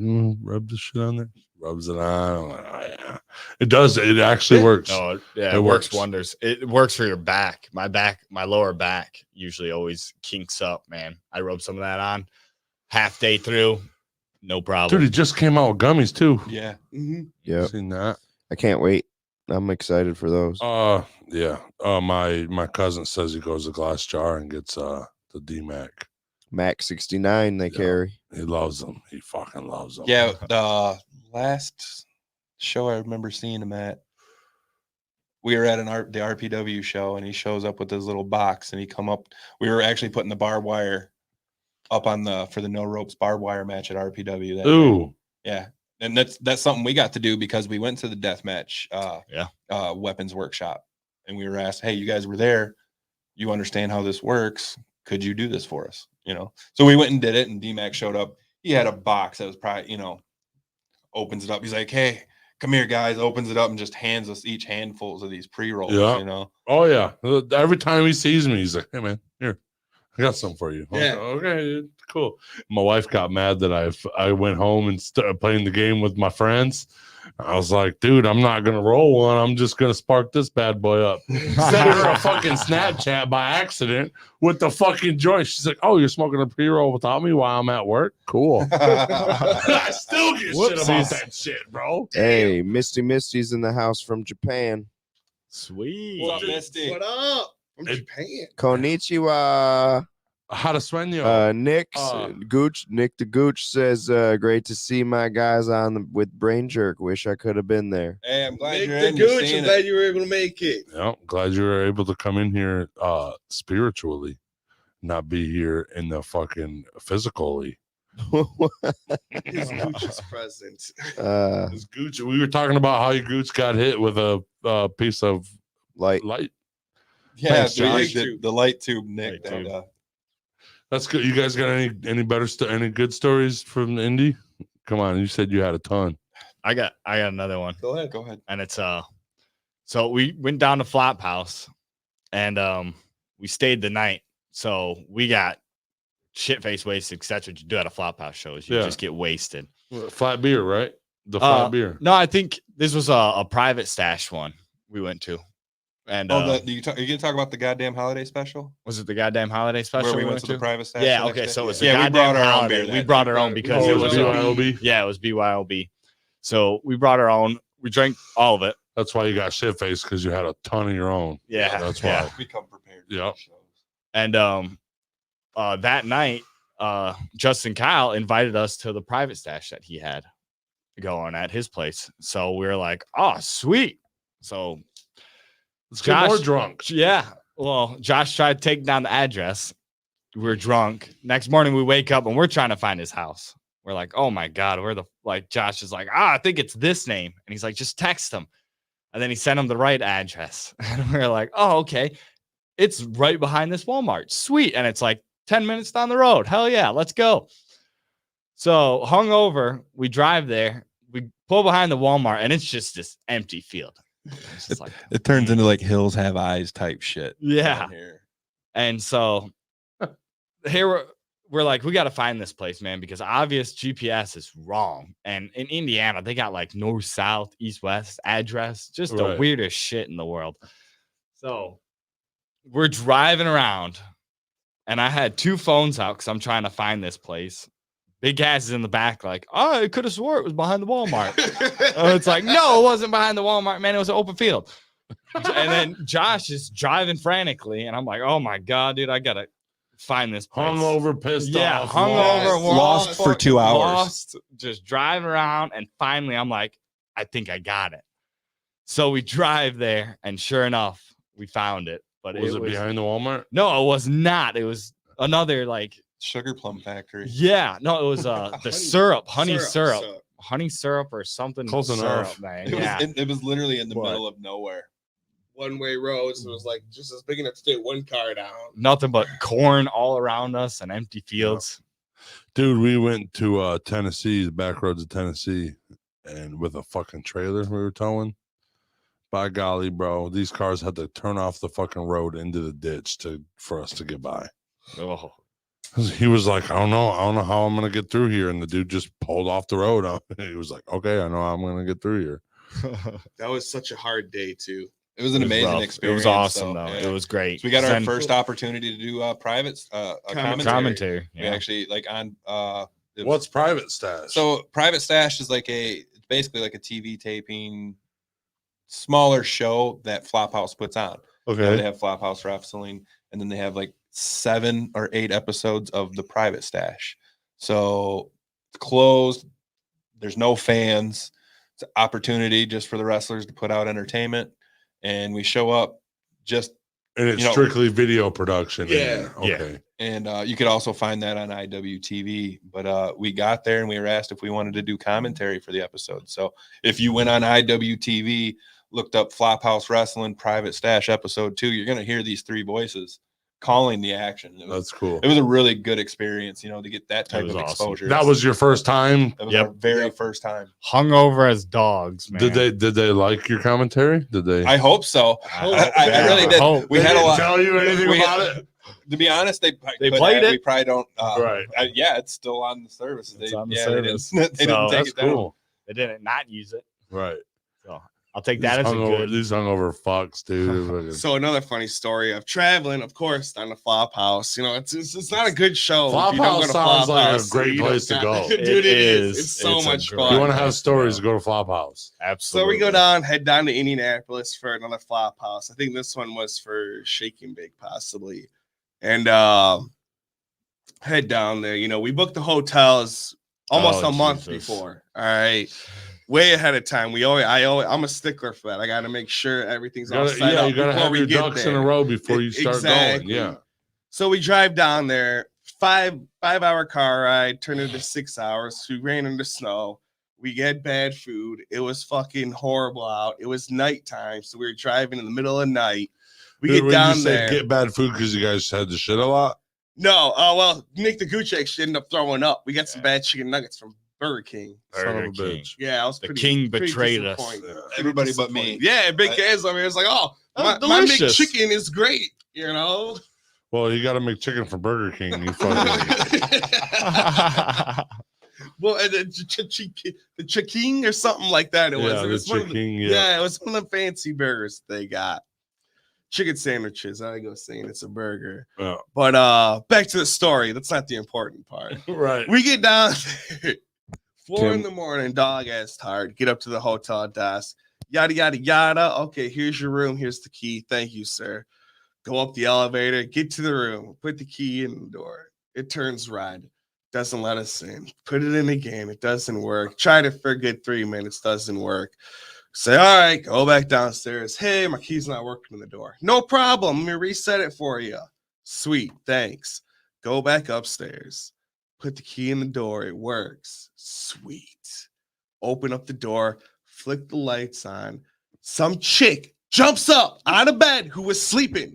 Rub this shit on there. Rubs it on. I'm like, oh, yeah. It does. It actually works. Oh, yeah, It it works works. wonders. It works for your back. My lower back usually always kinks up, man. I rub some of that on half day through, no problem. Dude, he just came out with gummies too. Yeah. Mhm. Yep. Seen that? I can't wait. I'm excited for those. Yeah. My cousin says he goes to Glass Jar and gets the DMAC. Mac 69 they Yeah. carry. He loves them. He fucking loves them. Yeah. The last show I remember seeing him at, we were at the RPW show, and he shows up with his little box, and he come up. We were actually putting the barbed wire up for the no ropes barbed wire match at RPW. That day. Ooh. Yeah. And that's something we got to do because we went to the death match weapons workshop, and we were asked, hey, you guys were there, you understand how this works, could you do this for us? So we went and did it, and DMAC showed up. He had a box that was probably, opens it up. He's like, hey, come here, guys. Opens it up and just hands us each handfuls of these pre-rolls. Yeah. Oh yeah. Every time he sees me, he's like, hey man, here, I got some for you. I'm Yeah. like, okay, dude, cool. My wife got mad that I went home and started playing the game with my friends. I was like, dude, I'm not gonna roll one. I'm just gonna spark this bad boy up. Sent her a fucking Snapchat by accident with the fucking joint. She's like, oh, you're smoking a pre-roll without me while I'm at work? Cool. I still get shit about Whoopsies. that shit, bro. Hey, Misty's in the house from Japan. Sweet. What's up, Misty? What up? From It- Japan. Konnichiwa. How to sueño? Nick the Gooch says, great to see my guys with Brain Jerk. Wish I could have been there. Hey, I'm glad Nick you're the in. You're Gooch, seeing I'm it. glad you were able to make it. Yeah, glad you were able to come in here spiritually, not be here in the fucking physically. His Gooch is present. This Gooch, we were talking about how your Gooch got hit with a piece of Like light. Yeah, Thanks, dude, Josh. the light tube, Nick. Light tube. That's good. You guys got any good stories from Indy? Come on, you said you had a ton. I got another one. Go ahead. Go ahead. And it's so we went down to Flop House and we stayed the night. So we got shit face wasted because that's what you do at a flop house shows. You just get wasted. Flat beer, right? The flat beer. No, I think this was a private stash one we went to. And you gonna talk about the goddamn holiday special? Was it the goddamn holiday special where we went to the private stash? Yeah, okay. So it was we brought our own beer. We brought our own because it was BYOB. Yeah, it was BYOB. So we brought our own. We drank all of it. That's why you got shit faced, because you had a ton of your own. Yeah, that's why. We come prepared. Yeah. And that night, Justin Kyle invited us to the private stash that he had going at his place. So we were like, oh, sweet. So let's get more drunk. Yeah. Well, Josh tried to take down the address. We were drunk. Next morning, we wake up and we're trying to find his house. We're like, oh my God, Josh is like, I think it's this name. And he's like, just text him. And then he sent him the right address. And we're like, oh, okay. It's right behind this Walmart. Sweet. And it's like 10 minutes down the road. Hell yeah, let's go. So hungover, we drive there. We pull behind the Walmart and it's just this empty field. It turns into like Hills Have Eyes type shit. Yeah. And so here we're like, we got to find this place, man, because obvious GPS is wrong. And in Indiana, they got like north, south, east, west address, just the weirdest shit in the world. So we're driving around and I had two phones out because I'm trying to find this place. Big Cass is in the back, like, oh, I could have swore it was behind the Walmart. It's like, no, it wasn't behind the Walmart, man. It was an open field. And then Josh is driving frantically, and I'm like, oh my God, dude, I gotta find this place. Hungover, pissed off, hungover, lost for 2 hours, lost, just driving around, and finally, I'm like, I think I got it. So we drive there, and sure enough, we found it. But was it behind the Walmart? No, it was not. It was another like sugar plum factory. Yeah, no, it was the honey syrup or something. Close enough, man. It was literally in the middle of nowhere. One-way roads. It was like just as big enough to fit one car down. Nothing but corn all around us and empty fields. Dude, we went to Tennessee, the back roads of Tennessee, and with a fucking trailer we were towing. By golly, bro, these cars had to turn off the fucking road into the ditch for us to get by. Oh. He was like, I don't know how I'm gonna get through here, and the dude just pulled off the road. He was like, okay, I know how I'm gonna get through here. That was such a hard day too. It was an amazing experience. It was awesome, though. Yeah. It was great. So we got our first opportunity to do private commentary. We actually like on what's private stash? So private stash is like basically like a TV taping, smaller show that Flophouse puts on. Okay, they have Flophouse Wrestling, and then they have like 7 or 8 episodes of the private stash. So it's closed. There's no fans. It's an opportunity just for the wrestlers to put out entertainment. And we show up and it's strictly video production. Yeah. Okay. And you could also find that on IWTV. But we got there and we were asked if we wanted to do commentary for the episode. So if you went on IWTV, looked up Flophouse Wrestling Private Stash episode 2, you're going to hear these 3 voices calling the action. That's cool. It was a really good experience, to get that type of exposure. That was your first time? That was our very first time. Hungover as dogs, man. Did they like your commentary? Did they? I hope so. I really did. We had a lot. Tell you anything about it? To be honest, they played it. We probably don't. Right. Yeah, it's still on the service. It's on the service. They didn't take it down. They didn't not use it. Right. So I'll take that as a good. These hungover fucks, dude. So another funny story of traveling, of course, down to Flophouse. It's not a good show. Flophouse sounds like a great place to go. Dude, it is. It's so much fun. If you want to have stories, go to Flophouse. Absolutely. So we head down to Indianapolis for another Flophouse. I think this one was for Shaking Big, possibly. And head down there. We booked the hotels almost a month before. All right. Way ahead of time. I'm a stickler for that. I got to make sure everything's all set up. You got to have your ducks in a row before you start going. Yeah. So we drive down there, 5-hour car ride, turned into 6 hours. We ran into snow. We get bad food. It was fucking horrible out. It was nighttime. So we were driving in the middle of the night. We get down there. Get bad food because you guys had to shit a lot? No. Well, Nick the Gucci ended up throwing up. We got some bad chicken nuggets from Burger King. Son of a bitch. Yeah, I was the king betrayed us. Everybody but me. Yeah, Big Cass over here was like, oh, my McChicken is great, Well, Well, you got to make chicken for Burger King. You fucking. Well, and the chicken or something like that. It was. Yeah, It was the one of the, chicken. yeah, it was one of the fancy burgers they got. Chicken sandwiches. I go saying it's a burger. Yeah. But back to the story. That's not the important part. Right. We get down there, 4 Tim- in the morning, dog ass tired. Get up to the hotel desk. Yada yada yada. Okay, here's your room. Here's the key. Thank you, sir. Go up the elevator. Get to the room. Put the key in the door. It turns red. Doesn't let us in. Put it in again. It doesn't work. Tried it for a good 3 minutes. Doesn't work. Say, all right, go back downstairs. Hey, my key's not working in the door. No problem. Let me reset it for you. Sweet. Thanks. Go back upstairs. Put the key in the door. It works. Sweet. Open up the door. Flick the lights on. Some chick jumps up out of bed who was sleeping.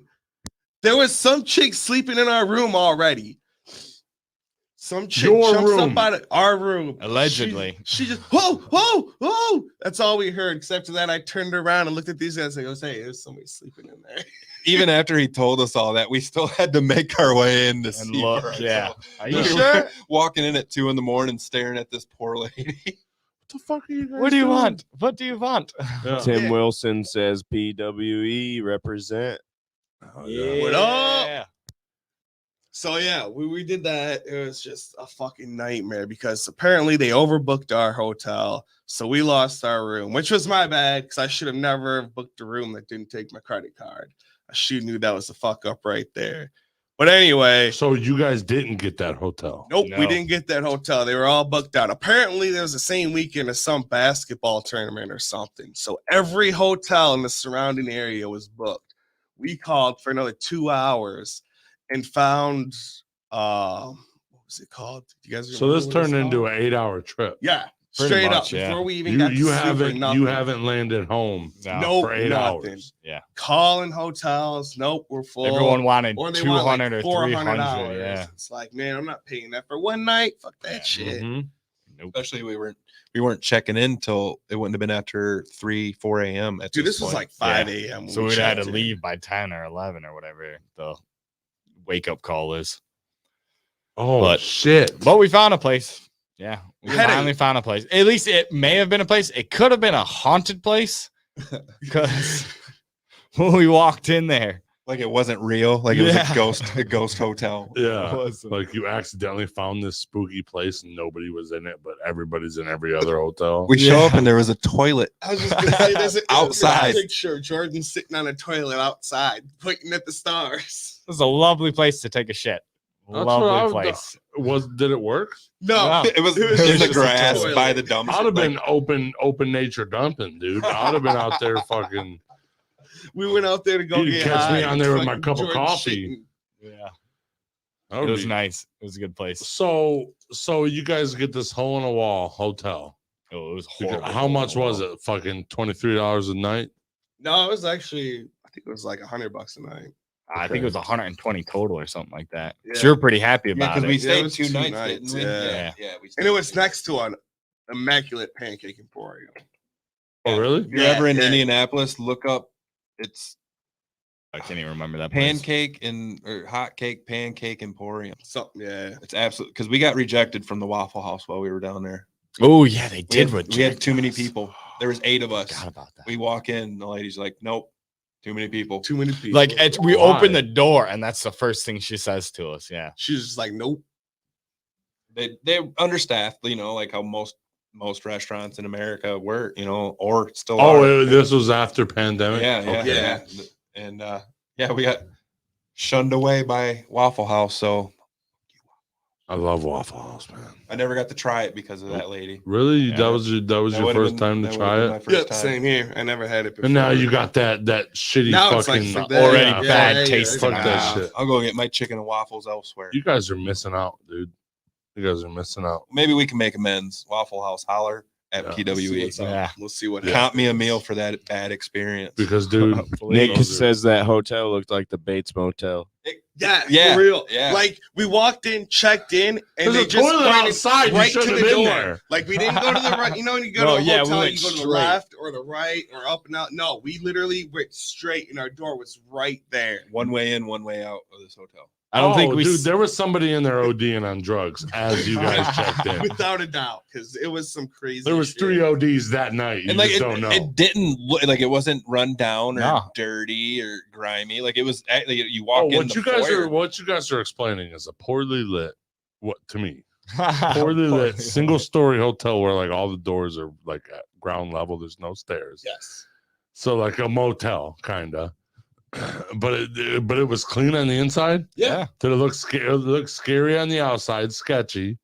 There was some chick sleeping in our room already. Some chick jumps up out of our room. Allegedly. She just, whoa, whoa, whoa. That's all we heard. Except for that, I turned around and looked at these guys and goes, hey, there's somebody sleeping in there. Even after he told us all that, we still had to make our way in to see look, for yeah. ourselves. Are We you were sure? Walking in at 2 in the morning, staring at this poor lady. What the fuck are you guys What do you doing? want? What do you want? Yeah. Tim Yeah. Wilson says PWE represent. Oh, yeah. What up? So yeah, we did that. It was just a fucking nightmare because apparently they overbooked our hotel, so we lost our room, which was my bad because I should have never booked a room that didn't take my credit card. I should knew that was a fuck up right there. But anyway, So you guys didn't get that hotel? nope, we No. didn't get that hotel. They were all booked out. Apparently, there was the same weekend as some basketball tournament or something. So every hotel in the surrounding area was booked. We called for another 2 hours and found what was it called? You guys So this remember what turned it's into called? an 8-hour trip. Yeah, Pretty straight much, up yeah. before we even got to You sleep or nothing. you haven't landed home No. Nope, for 8 nothing. hours. Calling hotels. Nope, we're full. Everyone wanted or they 200 want like or 400 300. hours. Yeah. It's like, man, I'm not paying that for one night. Fuck that Yeah. shit. Mhm. Nope. Especially we weren't checking in till it wouldn't have been after 3-4 a.m. at Dude, this was point. like 5 a.m. when So we we'd had to checked in. leave by 10 or 11 or whatever the wake up call is. Oh But- shit! But we found a place. Yeah. We Had a- finally found a place. At least it may have been a place. It could have been a haunted place because when we walked in there, Like it wasn't real. Like it was Yeah. a ghost hotel. Yeah, was like you accidentally found this spooky place and nobody was in it, but everybody's in every other hotel. We show up and there was a toilet. I was just gonna say, there's a Outside. picture of Jordan sitting on a toilet outside, pointing at the stars. it was a lovely place to take a shit. That's what I Lovely would- place. Did it work? No, It was It was in just the a grass toilet. by the dumpster. I'd have Like, been open nature dumping, dude. I'd have been out there fucking. we went out there to go You'd get catch me high, on there with my fucking cup of Jordan coffee. shitting. Yeah. that It would was be- nice. It was a good place. So you guys get this hole in a wall hotel. Oh, it was You horrible. get- How much was it? Fucking $23 a night. No, it was actually, I think it was like $100 a night. I think it was 120 total or something like that. Yeah. So you're pretty happy yeah, about because it. we Yeah, it stayed was 2 2 nights, nights, didn't we? yeah. Yeah. We And stayed it was 2 next to an immaculate pancake emporium. Oh, really? If you're Yeah, ever in yeah. Indianapolis, look up. It's I can't even remember that. place. pancake or hot cake pancake emporium. Something, yeah. It's absolute because we got rejected from the Waffle House while we were down there. Oh yeah, they We did. had too many people. There was 8 of us. Forgot about that. We walk in, the lady's like, "Nope, too many people." Too many people. Like we Why? open the door and that's the first thing she says to us. Yeah. she's just like, nope. They're understaffed, like how most restaurants in America were, or still are. Oh, this was after pandemic. yeah, Okay. Yeah. And we got shunned away by Waffle House, so I love Waffle House, man. I never got to try it because of that lady. Really? Yeah. That was your That your would've first been- time to that try would've it. been my first Yep, time. same here. I never had it before. And now you got that shitty Now it's like fucking for that. already yeah, bad taste in fuck my that mouth. shit. I'll go get my chicken and waffles elsewhere. You guys are missing out, dude. You guys are missing out. Maybe we can make amends. Waffle House, holler. at Yeah. PWE. We'll see what Count me a meal for that bad experience. Because, dude, Nick those are- says that hotel looked like the Bates Motel. Yeah, for real. Yeah. Like we walked in, checked in, and There's they a just toilet pointed outside. You right to shouldn't the have been door. there. Like we didn't go to the right. You know, when you go No, to a yeah, we hotel, went you go to the straight. left or the right or up and out. No, we literally went straight, and our door was right there. One way in, one way out of this hotel. I don't think we. Dude, there was somebody in there ODing on drugs as you guys checked in. Without a doubt, because it was some crazy. There was shit. 3 ODs that night. You And like just don't know. it didn't look like it wasn't run down or No. dirty or grimy. Like it was. Like, you walk in. What you guys are explaining is a poorly lit. What to me? Poorly lit single story hotel where like all the doors are like at ground level. There's no stairs. Yes. So like a motel, kinda. But it was clean on the inside. Yeah. Did it look scary? It looked scary on the outside, sketchy,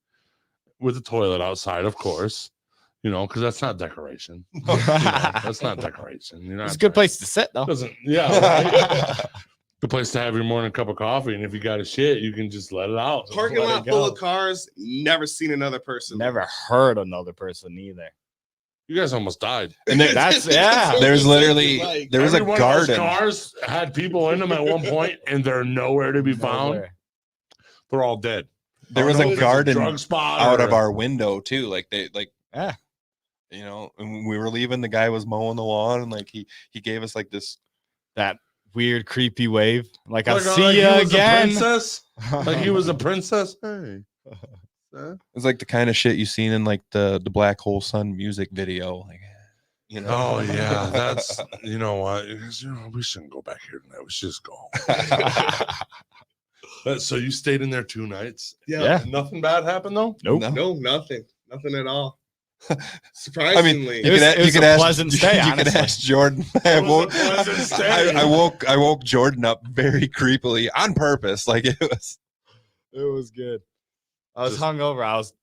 with the toilet outside, of course. You know, because that's not decoration. You know, that's not decoration. You're not It's a good place to sit, though. Doesn't right? Good place to have your morning cup of coffee, and if you got a shit, you can just let it out. Parking Let it lot full go. of cars. Never seen another person. Never heard another person either. You guys almost died. And there, That's yeah. there's literally Like, there was a Every one of those garden. cars had people in them at one point, and they're nowhere to be found. Nowhere. They're all dead. There was I don't know a if it's garden drug spot out or- of our window too. Like they like Yeah. you know, and when we were leaving, the guy was mowing the lawn, and like he gave us like this. That weird, creepy wave. Like I'll Like, see like you he was a again. princess? Like he was a princess. Hey. It's like the kind of shit you seen in like the Black Hole Sun music video. Like, you know. Oh yeah, that's you know what? You know, we shouldn't go back here tonight. We should just go. So you stayed in there 2 nights. Yeah. Nothing bad happened though. Nope. No, nothing at all. I Surprisingly, mean, It was a ask, pleasant stay, You could honestly. ask Jordan. It was a pleasant stay. I woke Jordan up very creepily on purpose. Like it was. It was good. I was hungover. I was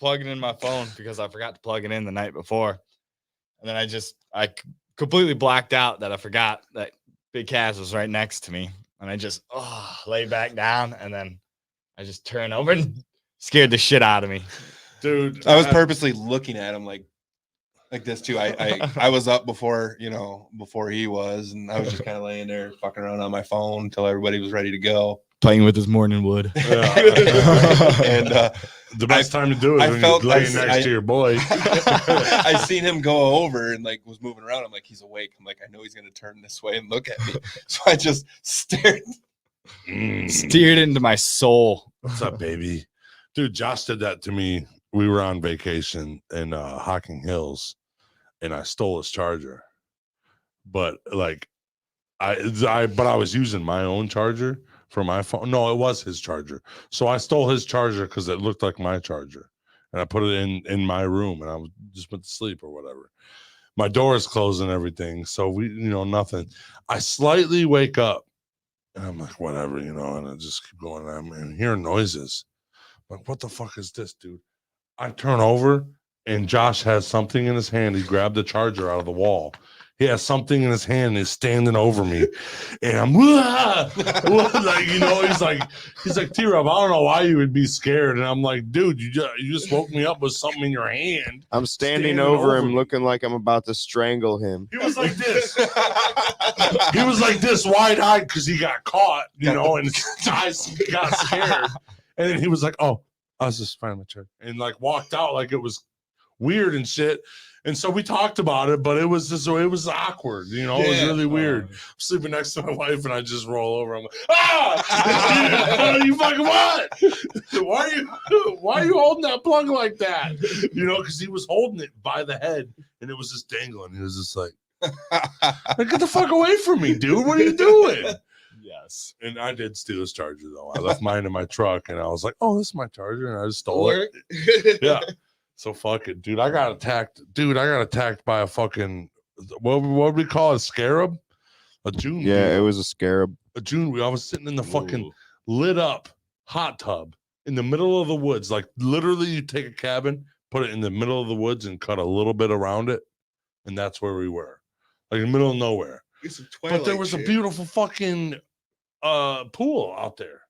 plugging in my phone because I forgot to plug it in the night before. And then I completely blacked out that I forgot that Big Cass was right next to me. And I just lay back down, and then I just turned over and scared the shit out of me. Dude, I was purposely looking at him like this too. I was up before he was, and I was just kind of laying there fucking around on my phone until everybody was ready to go. Playing with his morning wood. And the best time to do it I is when felt you're laying like next to your boy. I seen him go over and like was moving around. I'm like, he's awake. I'm like, I know he's gonna turn this way and look at me. So I just stared. Steered into my soul. What's up, baby? Dude, Josh did that to me. We were on vacation in Hocking Hills, and I stole his charger. But like, I was using my own charger for my phone. No, it was his charger. So I stole his charger because it looked like my charger, and I put it in my room, and I just went to sleep or whatever. My door is closed and everything, so we, nothing. I slightly wake up, and I'm like, whatever, and I just keep going. I'm hearing noises. I'm like, what the fuck is this, dude? I turn over, and Josh has something in his hand. He grabbed the charger out of the wall. He has something in his hand and he's standing over me. And I'm like, he's like, T-Rob, I don't know why you would be scared. And I'm like, dude, you just woke me up with something in your hand. I'm standing over him looking like I'm about to strangle him. He was like this. He was like this, wide-eyed, because he got caught, and his eyes got scared. And then he was like, oh, I was just finding my charger. And like walked out like it was weird and shit. And so we talked about it, but it was awkward, it was really weird. I'm sleeping next to my wife and I just roll over. I'm like, you fucking what? Why are you holding that plug like that? Because he was holding it by the head and it was just dangling. He was just like, get the fuck away from me, dude. What are you doing? Yes. And I did steal his charger though. I left mine in my truck and I was like, oh, this is my charger. And I just stole it. Yeah. So fuck it, dude. I got attacked by a fucking what would we call it? A scarab? A June. Yeah, it was a scarab. A June. I was sitting in the fucking lit up hot tub in the middle of the woods. Like literally, you take a cabin, put it in the middle of the woods, and cut a little bit around it, and that's where we were, like in the middle of nowhere. But there was a beautiful fucking pool out there.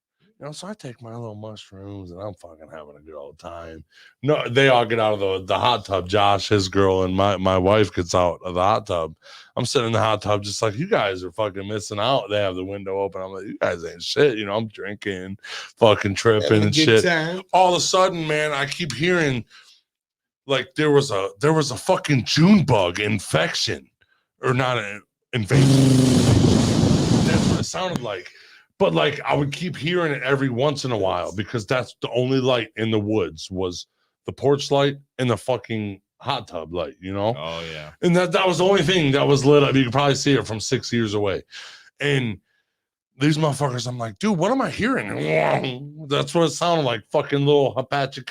So I take my little mushrooms and I'm fucking having a good old time. No, they all get out of the hot tub. Josh, his girl, and my wife gets out of the hot tub. I'm sitting in the hot tub just like, you guys are fucking missing out. They have the window open. I'm like, you guys ain't shit. I'm drinking, fucking tripping and shit. Time. All of a sudden, man, I keep hearing like there was a fucking June bug infection, or not an invasion. That's what it sounded like. But like I would keep hearing it every once in a while because that's the only light in the woods was the porch light and the fucking hot tub light, Oh yeah. And that was the only thing that was lit up. You could probably see it from 6 years away. And these motherfuckers, I'm like, dude, what am I hearing? That's what it sounded like, fucking little Apache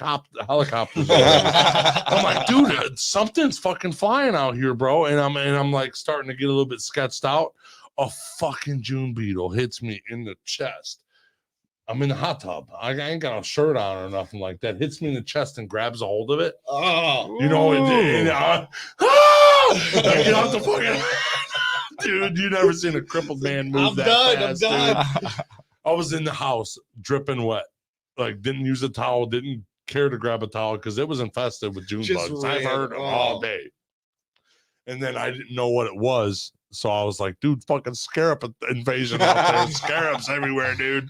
helicopters. I'm like, dude, something's fucking flying out here, bro. And I'm like starting to get a little bit sketched out. A fucking June beetle hits me in the chest. I'm in the hot tub. I ain't got a shirt on or nothing like that. Hits me in the chest and grabs a hold of it. Oh, I get off the fucking dude. You never seen a crippled man move fast. I'm done. I was in the house dripping wet. Like didn't use a towel. Didn't care to grab a towel because it was infested with June bugs. I've heard them all day. And then I didn't know what it was. So I was like, dude, fucking scarab invasion out there. Scarabs everywhere, dude.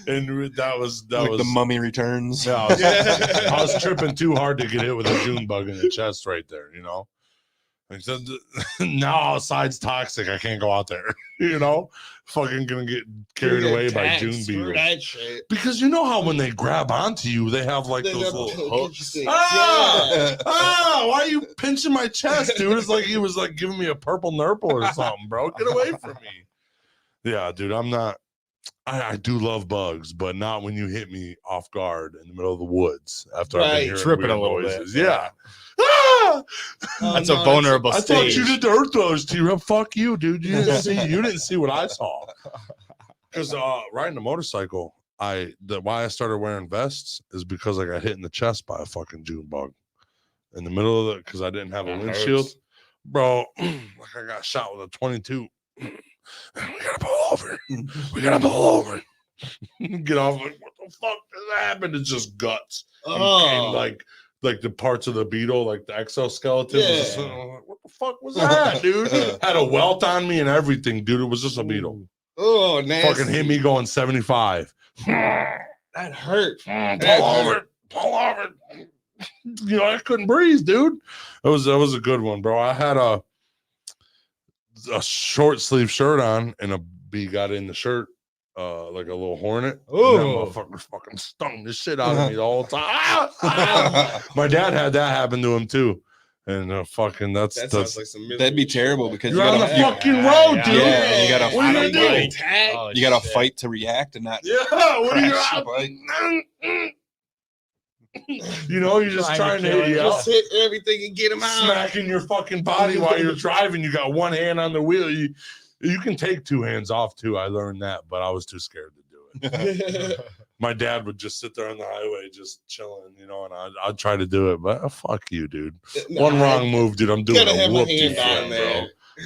And that was the Mummy Returns. Yeah, I was tripping too hard to get hit with a June bug in the chest right there, Like, so, now outside's toxic. I can't go out there, Fucking gonna get carried away by June beetles. Because you know how when they grab onto you, they have like those little hooks. Why are you pinching my chest, dude? It's like he was like giving me a purple nurple or something, bro. Get away from me. Yeah, dude, I'm not. I do love bugs, but not when you hit me off guard in the middle of the woods after I've been hearing tripping a little noises. bit. Yeah. That's a vulnerable stage. I thought you did the earth throws, T-Rep. Fuck you, dude. You didn't see what I saw. Because riding a motorcycle, why I started wearing vests is because I got hit in the chest by a fucking June bug in the middle of because I didn't have a windshield. Bro, like I got shot with a 22. We gotta pull over. Get off. Like, what the fuck just happened? It's just guts. And like the parts of the beetle, like the exoskeleton. Yeah. Was just, what the fuck was that, dude? Had a welt on me and everything, dude. It was just a beetle. Oh, nasty. Fucking hit me going 75. That hurt. Pull over. I couldn't breathe, dude. That was a good one, bro. I had a short sleeve shirt on and a bee got in the shirt. Like a little hornet. Oh, that motherfucker fucking stung the shit out of me the whole time. My dad had that happen to him too, and fucking that's sounds like some that'd be terrible because you're on the fucking road, dude. Yeah, you gotta what are you gonna do? You gotta fight to react and not. Yeah, what are you? You're just trying to hit you out. Just hit everything and get him out. Smacking your fucking body while you're driving. You got one hand on the wheel. You can take two hands off too. I learned that, but I was too scared to do it. My dad would just sit there on the highway, just chilling, and I'd try to do it, but fuck you, dude. One wrong move, dude. I'm doing a whoop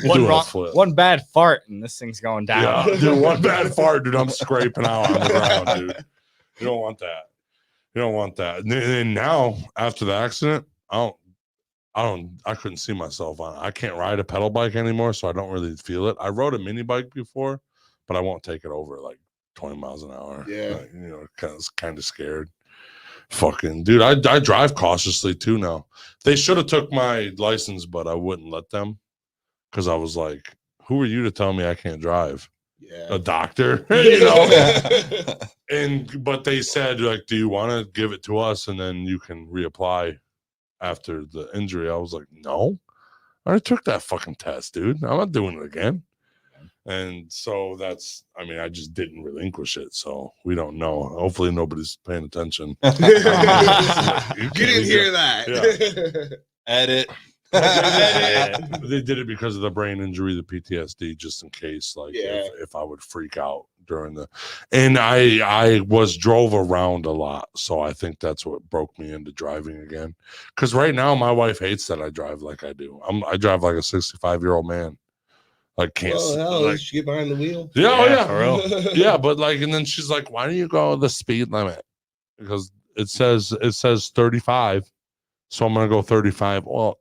bro. One bad fart, and this thing's going down. Yeah, dude. One bad fart, dude. I'm scraping out on the ground, dude. You don't want that. And then now, after the accident, I couldn't see myself on it. I can't ride a pedal bike anymore, so I don't really feel it. I rode a mini bike before, but I won't take it over like 20 miles an hour. Yeah. Kind of scared. Fucking dude, I drive cautiously too now. They should have took my license, but I wouldn't let them because I was like, who are you to tell me I can't drive? Yeah. A doctor, but they said, like, do you want to give it to us and then you can reapply after the injury? I was like, no, I already took that fucking test, dude. I'm not doing it again. And so I just didn't relinquish it. So we don't know. Hopefully nobody's paying attention. You didn't hear that. Yeah. Edit. They did it because of the brain injury, the PTSD, just in case, if I would freak out during and I drove around a lot, so I think that's what broke me into driving again. Because right now my wife hates that I drive like I do. I drive like a 65-year-old man. Like can't. Well, hell, like, you should get behind the wheel. yeah, for real. yeah, but like, and then she's like, "Why don't you go the speed limit?" Because it says 35, so I'm gonna go 35. Well,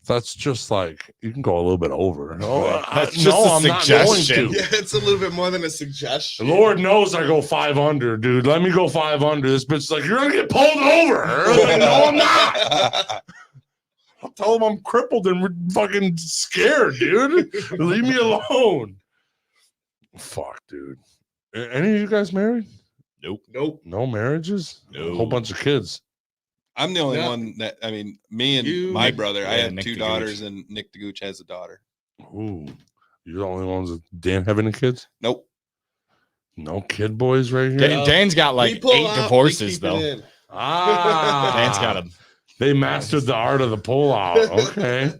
that's just like you can go a little bit over. That's just a I'm suggestion. not going to. Yeah, it's a little bit more than a suggestion. Lord knows I go 500, dude. Let me go 500. This bitch is like, you're gonna get pulled over. I'm like, no, I'm not. I'll tell him I'm crippled and fucking scared, dude. Leave me alone. Fuck, dude. Any of you guys married? Nope. No marriages? No. A whole bunch of kids. I'm the only Yeah. one that, I mean, me and You, my Nick- brother, I yeah, have Nick 2 the daughters, Gooch. and Nick the Gooch has a daughter. Ooh. You're the only ones that didn't have any kids? Nope. No kid boys right here? Dan's got like We pull 8 out, we divorces keep it though. in. Dan's got them. They mastered the art of the pullout. Okay.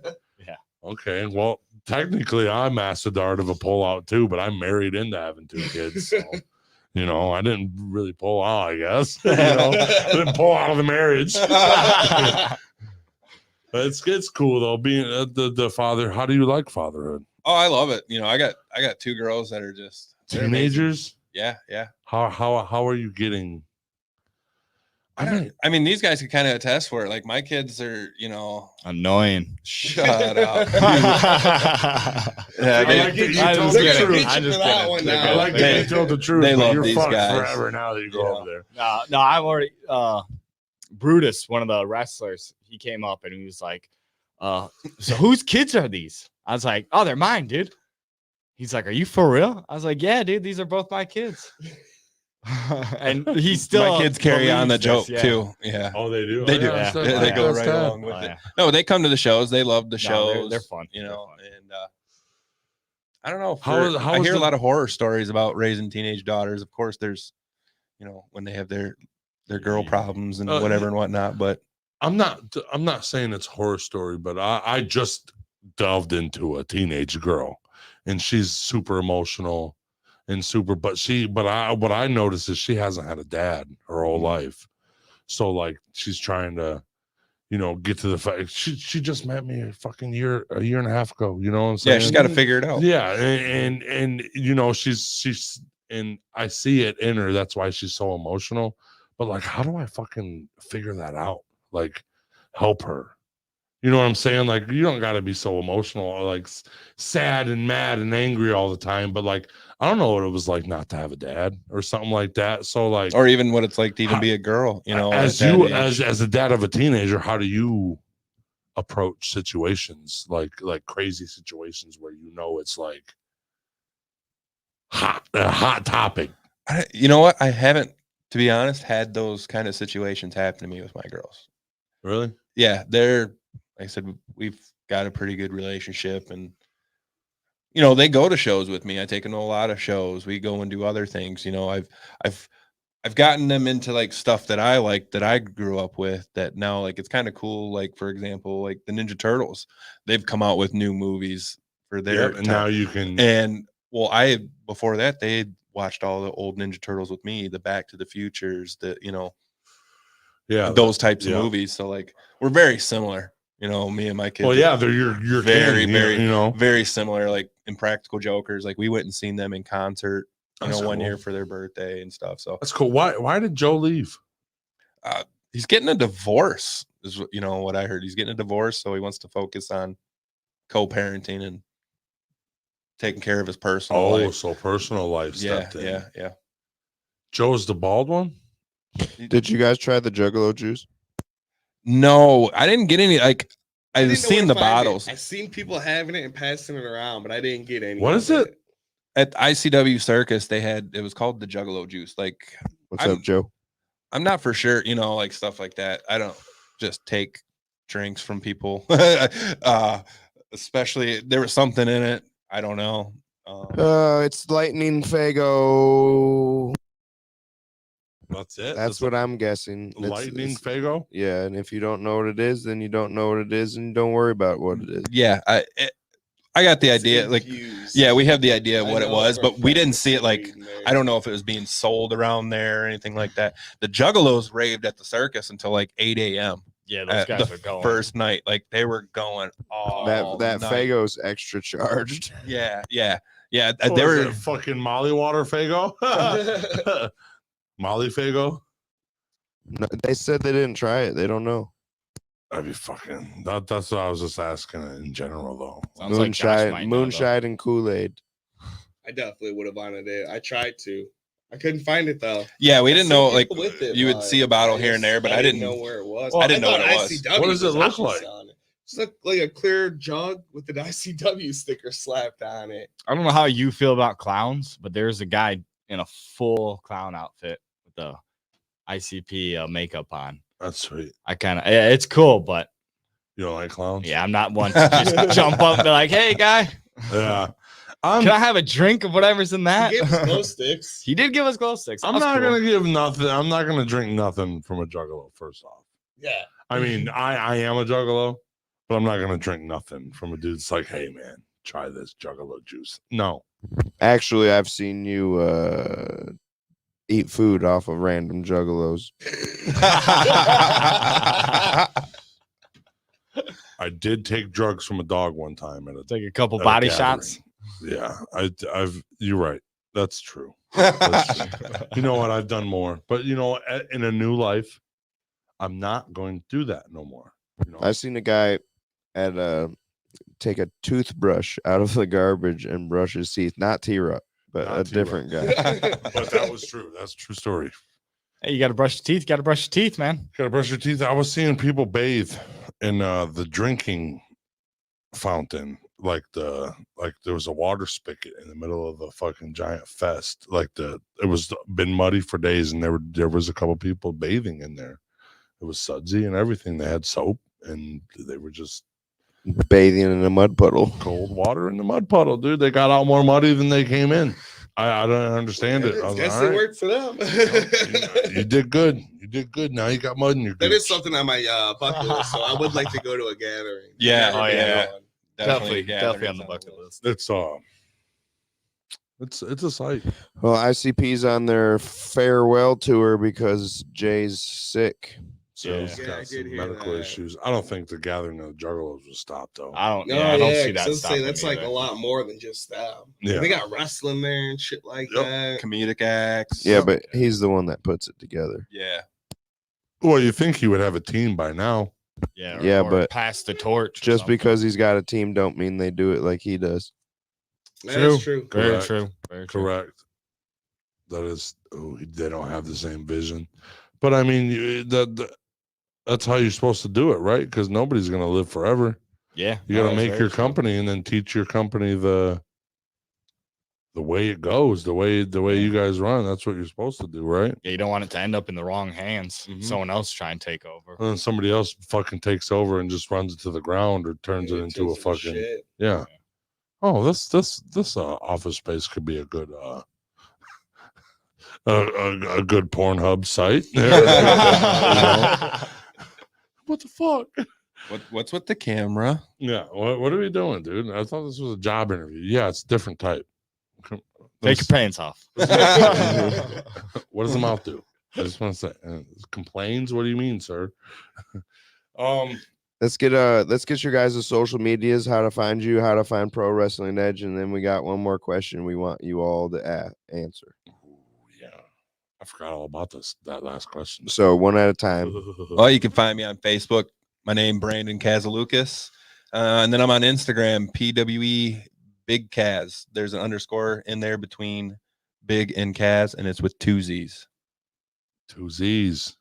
Yeah. Okay. Well, technically, I mastered the art of a pullout too, but I'm married into having 2 kids. So, you know, I didn't really pull out, I guess. You know, I didn't pull out of the marriage. It's cool though. Being the father. How do you like fatherhood? Oh, I love it. You know, I got 2 girls that are just they're amazing. Teenagers. Yeah, yeah. How are you getting? I mean, these guys can kind of attest for it. Like my kids are, you know, Annoying. shut up. I like that you told the kidding. truth. I just that one now. I like that you told the truth. They but love you're these fucked guys. forever now that you go over there. No, I've already Brutus, one of the wrestlers, he came up and he was like, so whose kids are these? I was like, oh, they're mine, dude. He's like, are you for real? I was like, yeah, dude, these are both my kids. And he's still My kids carry on the believes joke this, yeah. too. Yeah. Oh, they do. They do. Yeah, They go right along with Oh, it. yeah. No, they come to the shows. They love the No, shows. they're fun. You They're know, fun. and I don't know. How I is hear a the- lot of horror stories about raising teenage daughters. Of course, there's, you know, when they have their girl problems and whatever and whatnot. But I'm not saying it's horror story, but I just delved into a teenage girl, and she's super emotional and super. But what I noticed is she hasn't had a dad her whole life, so like she's trying to, you know, get to the fact she just met me a year and a half ago. You know what I'm saying? yeah, she's got to figure it out. Yeah, and you know she's and I see it in her. That's why she's so emotional. But like, how do I fucking figure that out? Like, help her. You know what I'm saying? Like, you don't got to be so emotional or like sad and mad and angry all the time. But like, I don't know what it was like not to have a dad or something like that. So like, Or even what it's like to even be a girl. You know, as at that you age. as a dad of a teenager, how do you approach situations like crazy situations where you know it's like a hot topic? You know what? I haven't, to be honest, had those kind of situations happen to me with my girls. Really? Yeah, they're, like I said, we've got a pretty good relationship, and you know, they go to shows with me. I take them to a lot of shows. We go and do other things. You know, I've gotten them into like stuff that I like, that I grew up with, that now like it's kind of cool. Like for example, like the Ninja Turtles, they've come out with new movies for their And now you can. And well, before that they had watched all the old Ninja Turtles with me, the Back to the Futures, the, you know, those types of movies. So like we're very similar, you know, me and my kids. Well, yeah, they're your very, kin, very, you know, very similar. Like Impractical Jokers, like we went and seen them in concert, you That's know, one cool. year for their birthday and stuff. So that's cool. Why did Joe leave? he's getting a divorce, is you know what I heard. He's getting a divorce, so he wants to focus on co-parenting and taking care of his personal life. So personal life Yeah, stepped in. yeah. Joe's the bald one? Did you guys try the Juggalo juice? No, I didn't get any. Like I I've didn't know seen where the to find it. bottles I seen people having it and passing it around, but I didn't get any. What of is it? at ICW Circus. It was called the Juggalo Juice. Like What's up, Joe? I'm not for sure, you know, like stuff like that. I don't just take drinks from people. Especially there was something in it. I don't know. It's Lightning Fago. That's it. That's what I'm guessing. Lightning It's- Fago. Yeah, and if you don't know what it is, then you don't know what it is, and don't worry about what it is. Yeah, I got the idea. Like, Infused. yeah, we have the idea of I what it know was, for a but we fact didn't it's see it. Like, weed in there. I don't know if it was being sold around there or anything like that. The Juggalos raved at the circus until like 8 a.m. Yeah, those at guys the are going. first night. Like they were going all that night. Fago's extra charged. Yeah. They What is were it, fucking Molly water Fago. Molly Fago. No, they said they didn't try it. They don't know. That'd be fucking. That's what I was just asking in general, though. Sounds like Josh might know, though. Moonshine and Kool-Aid. I definitely would have wanted it. I tried to. I couldn't find it though. Yeah, we I didn't see know. Like people with it, you would but see a bottle here and there, but I didn't know where it was. Well, I didn't know thought what it was. ICW What does it was look actually like? on it. It's like a clear jug with an ICW sticker slapped on it. I don't know how you feel about clowns, but there's a guy in a full clown outfit with the ICP makeup on. That's sweet. It's cool, but You don't like clowns? yeah, I'm not one to just jump up and be like, "Hey, guy, Yeah. can I have a drink of whatever's in that?" He gave us glow sticks. He did give us glow sticks. I'm That's not cool. gonna give nothing. I'm not gonna drink nothing from a juggalo. First off, Yeah. I mean, I am a juggalo, but I'm not gonna drink nothing from a dude that's like, hey man, try this juggalo juice. No, Actually, I've seen you eat food off of random juggalos. I did take drugs from a dog one time at a Take a couple at a body gathering. shots. Yeah, I've. You're right. That's true. That's true. You know what? I've done more, but you know, in a new life, I'm not going to do that no more. You know, I seen a guy take a toothbrush out of the garbage and brush his teeth. Not T-Ruck, but Not a T-Ruck. different guy. but that was true. That's a true story. Hey, you got to brush your teeth. Got to brush your teeth, man. Gotta brush your teeth. I was seeing people bathe in the drinking fountain, like there was a water spigot in the middle of the fucking giant fest. It was been muddy for days, and there was a couple people bathing in there. It was sudsy and everything. They had soap, and they were just Bathing in a mud puddle. cold water in the mud puddle, dude. They got out more muddy than they came in. I don't understand it. I was Guess like, it all right. worked for them. You did good. You did good. Now you got mud in your That gooch. is something on my bucket list, so I would like to go to a gathering. Yeah, Never oh, been yeah. to one. Definitely on the bucket list. It's a sight. Well, ICP's on their farewell tour because Jay's sick. So Yeah. He's Yeah, got I some did hear medical that. issues. I don't think the gathering of the juggalos will stop though. I don't. No, Yeah, I don't yeah, see that. 'cause I was stopping saying that's like either. a lot more than just them. Yeah. They got wrestling there and shit like Yep. that. comedic acts. yeah, but he's the one that puts it together. Yeah. Well, you think he would have a team by now? Yeah, Yeah, or but pass the torch. or Just something. because he's got a team don't mean they do it like he does. That's true. Very Correct. true. Very true. Correct. That is. Oh, they don't have the same vision. But I mean, that's how you're supposed to do it, right? Because nobody's going to live forever. Yeah, You got to that's make very your true. company and then teach your company the way it goes, the way you guys run. That's what you're supposed to do, right? Yeah, you don't want it to end up in the wrong hands. Mhm. Someone else try and take over. And then somebody else fucking takes over and just runs it to the ground or turns it into a fucking shit. yeah. Oh, this office space could be a good a good Pornhub site. You know? What the fuck? What's with the camera? Yeah, what are we doing, dude? I thought this was a job interview. Yeah, it's a different type. Take your pants off. What does the mouth do? I just want to say, complains. What do you mean, sir? Let's get your guys' social medias, how to find you, how to find Pro Wrestling Edge, and then we got one more question we want you all to answer. Yeah, I forgot all about that last question. So one at a time. Well, you can find me on Facebook. My name Brandon Kazalukas, and then I'm on Instagram PWE Big Kaz. There's an underscore in there between Big and Kaz, and it's with 2 Z's. 2 Z's.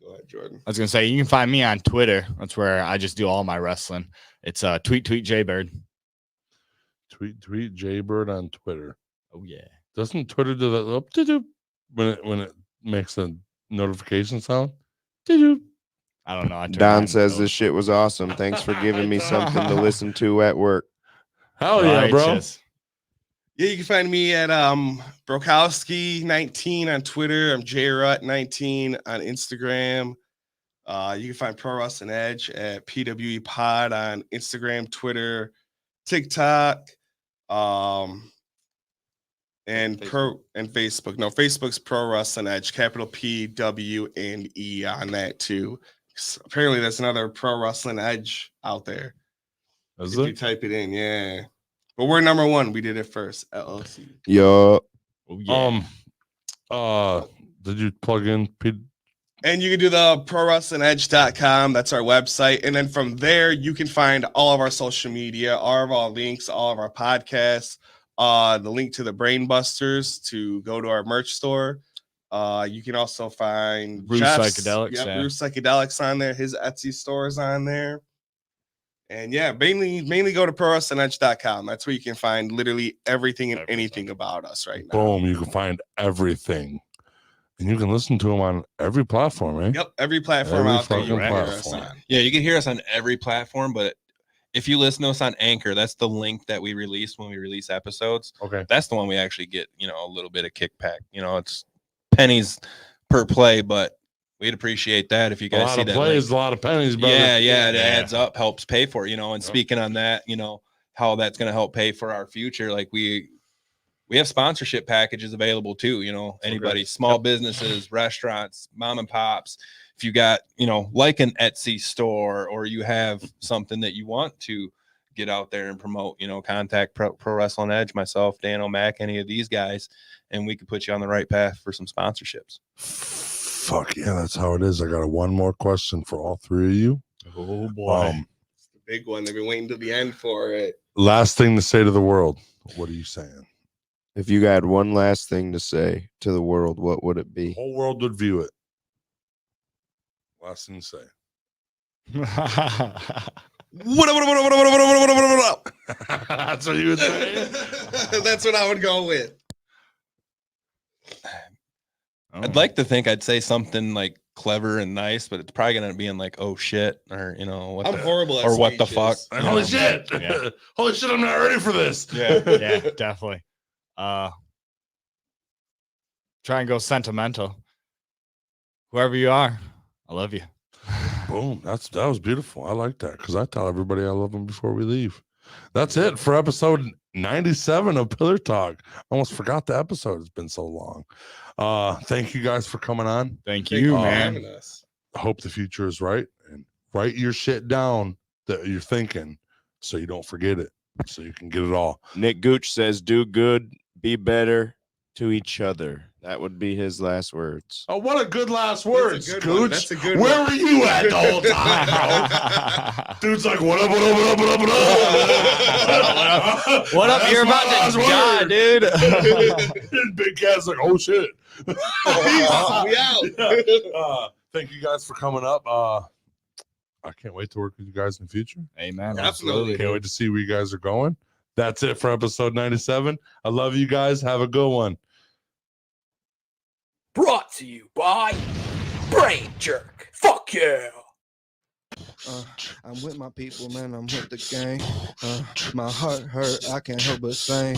Go ahead, Jordan. I was gonna say you can find me on Twitter. That's where I just do all my wrestling. It's tweet Jaybird. Tweet Jaybird on Twitter. Oh yeah. Doesn't Twitter do that up when it makes a notification sound? Doo-doo. I don't know. Don says this shit was awesome. Thanks for giving me something to listen to at work. Hell yeah, bro. Yeah, you can find me at Brokowski19 on Twitter. I'm JRut19 on Instagram. You can find Pro Wrestling Edge at PWE Pod on Instagram, Twitter, TikTok, and Facebook. No, Facebook's Pro Wrestling Edge, capital P, W, and E on that too. Apparently, there's another Pro Wrestling Edge out there. Is If you it? type it in, yeah. But we're number one. We did it first. LLC. Yo. Oh, yeah. Did you plug in Pete? And you can do the prowrestlingedge.com. That's our website. And then from there, you can find all of our social media, all of our links, all of our podcasts, the link to the Brain Busters to go to our merch store. You can also find Bruce Jeff's- Psychedelics, Yep, yeah. Bruce Psychedelics on there. His Etsy store is on there. And yeah, mainly go to prowrestlingedge.com. That's where you can find literally everything and anything about us right now. Boom, you can find everything. And you can listen to them on every platform, right? Yep, every platform Every out there you fucking can hear us platform. on. Yeah, you can hear us on every platform, but if you listen to us on Anchor, that's the link that we release when we release episodes. Okay. That's the one we actually get, a little bit of kickback. It's pennies per play, but we'd appreciate that if you A guys lot see of that plays, link. a lot of pennies, brother. Yeah, it adds up, helps pay for it, and Yep. speaking on that, how that's going to help pay for our future. Like we have sponsorship packages available too, anybody, small businesses, restaurants, mom and pops. If you got, like an Etsy store, or you have something that you want to get out there and promote, contact Pro Wrestling Edge, myself, Dan O'Mac, any of these guys, and we could put you on the right path for some sponsorships. Fuck yeah, that's how it is. I got one more question for all three of you. Oh, boy. It's the big one. They've been waiting to the end for it. Last thing to say to the world. What are you saying? If you had one last thing to say to the world, what would it The be? whole world would view it. Last thing to say. That's what you would say. That's what I would go with. I'd like to think I'd say something like clever and nice, but it's probably going to be in like, oh shit, or, what I'm the, horrible at or what the fuck. speeches. Holy shit! Yeah. Holy shit! I'm not ready for this. Yeah. Yeah, definitely. Try and go sentimental. Whoever you are, I love you. Boom. That was beautiful. I like that because I tell everybody I love them before we leave. That's it for episode 97 of Pillar Talk. Almost forgot the episode. It's been so long. Thank you guys for coming on. Thank Thank you, you for man. having us. I hope the future is right, and write your shit down that you're thinking so you don't forget it, so you can get it all. Nick Gooch says, do good, be better to each other. That would be his last words. Oh, what a good last That's a words, good one. Gooch. That's a good Where one. were you at the whole time, bro? Dude's like, what up, what up, what up, what up, what up? What up? That's You're my about last to die, word. dude. And Big Cat's like, oh shit. We out. Thank you guys for coming up. I can't wait to work with you guys in the future. Amen. Absolutely. Can't wait to see where you guys are going. That's it for episode 97. I love you guys. Have a good one. Brought to you by Brain Jerk. Fuck yeah. I'm with my people, man. I'm with the gang. My heart hurt. I can't help but sing.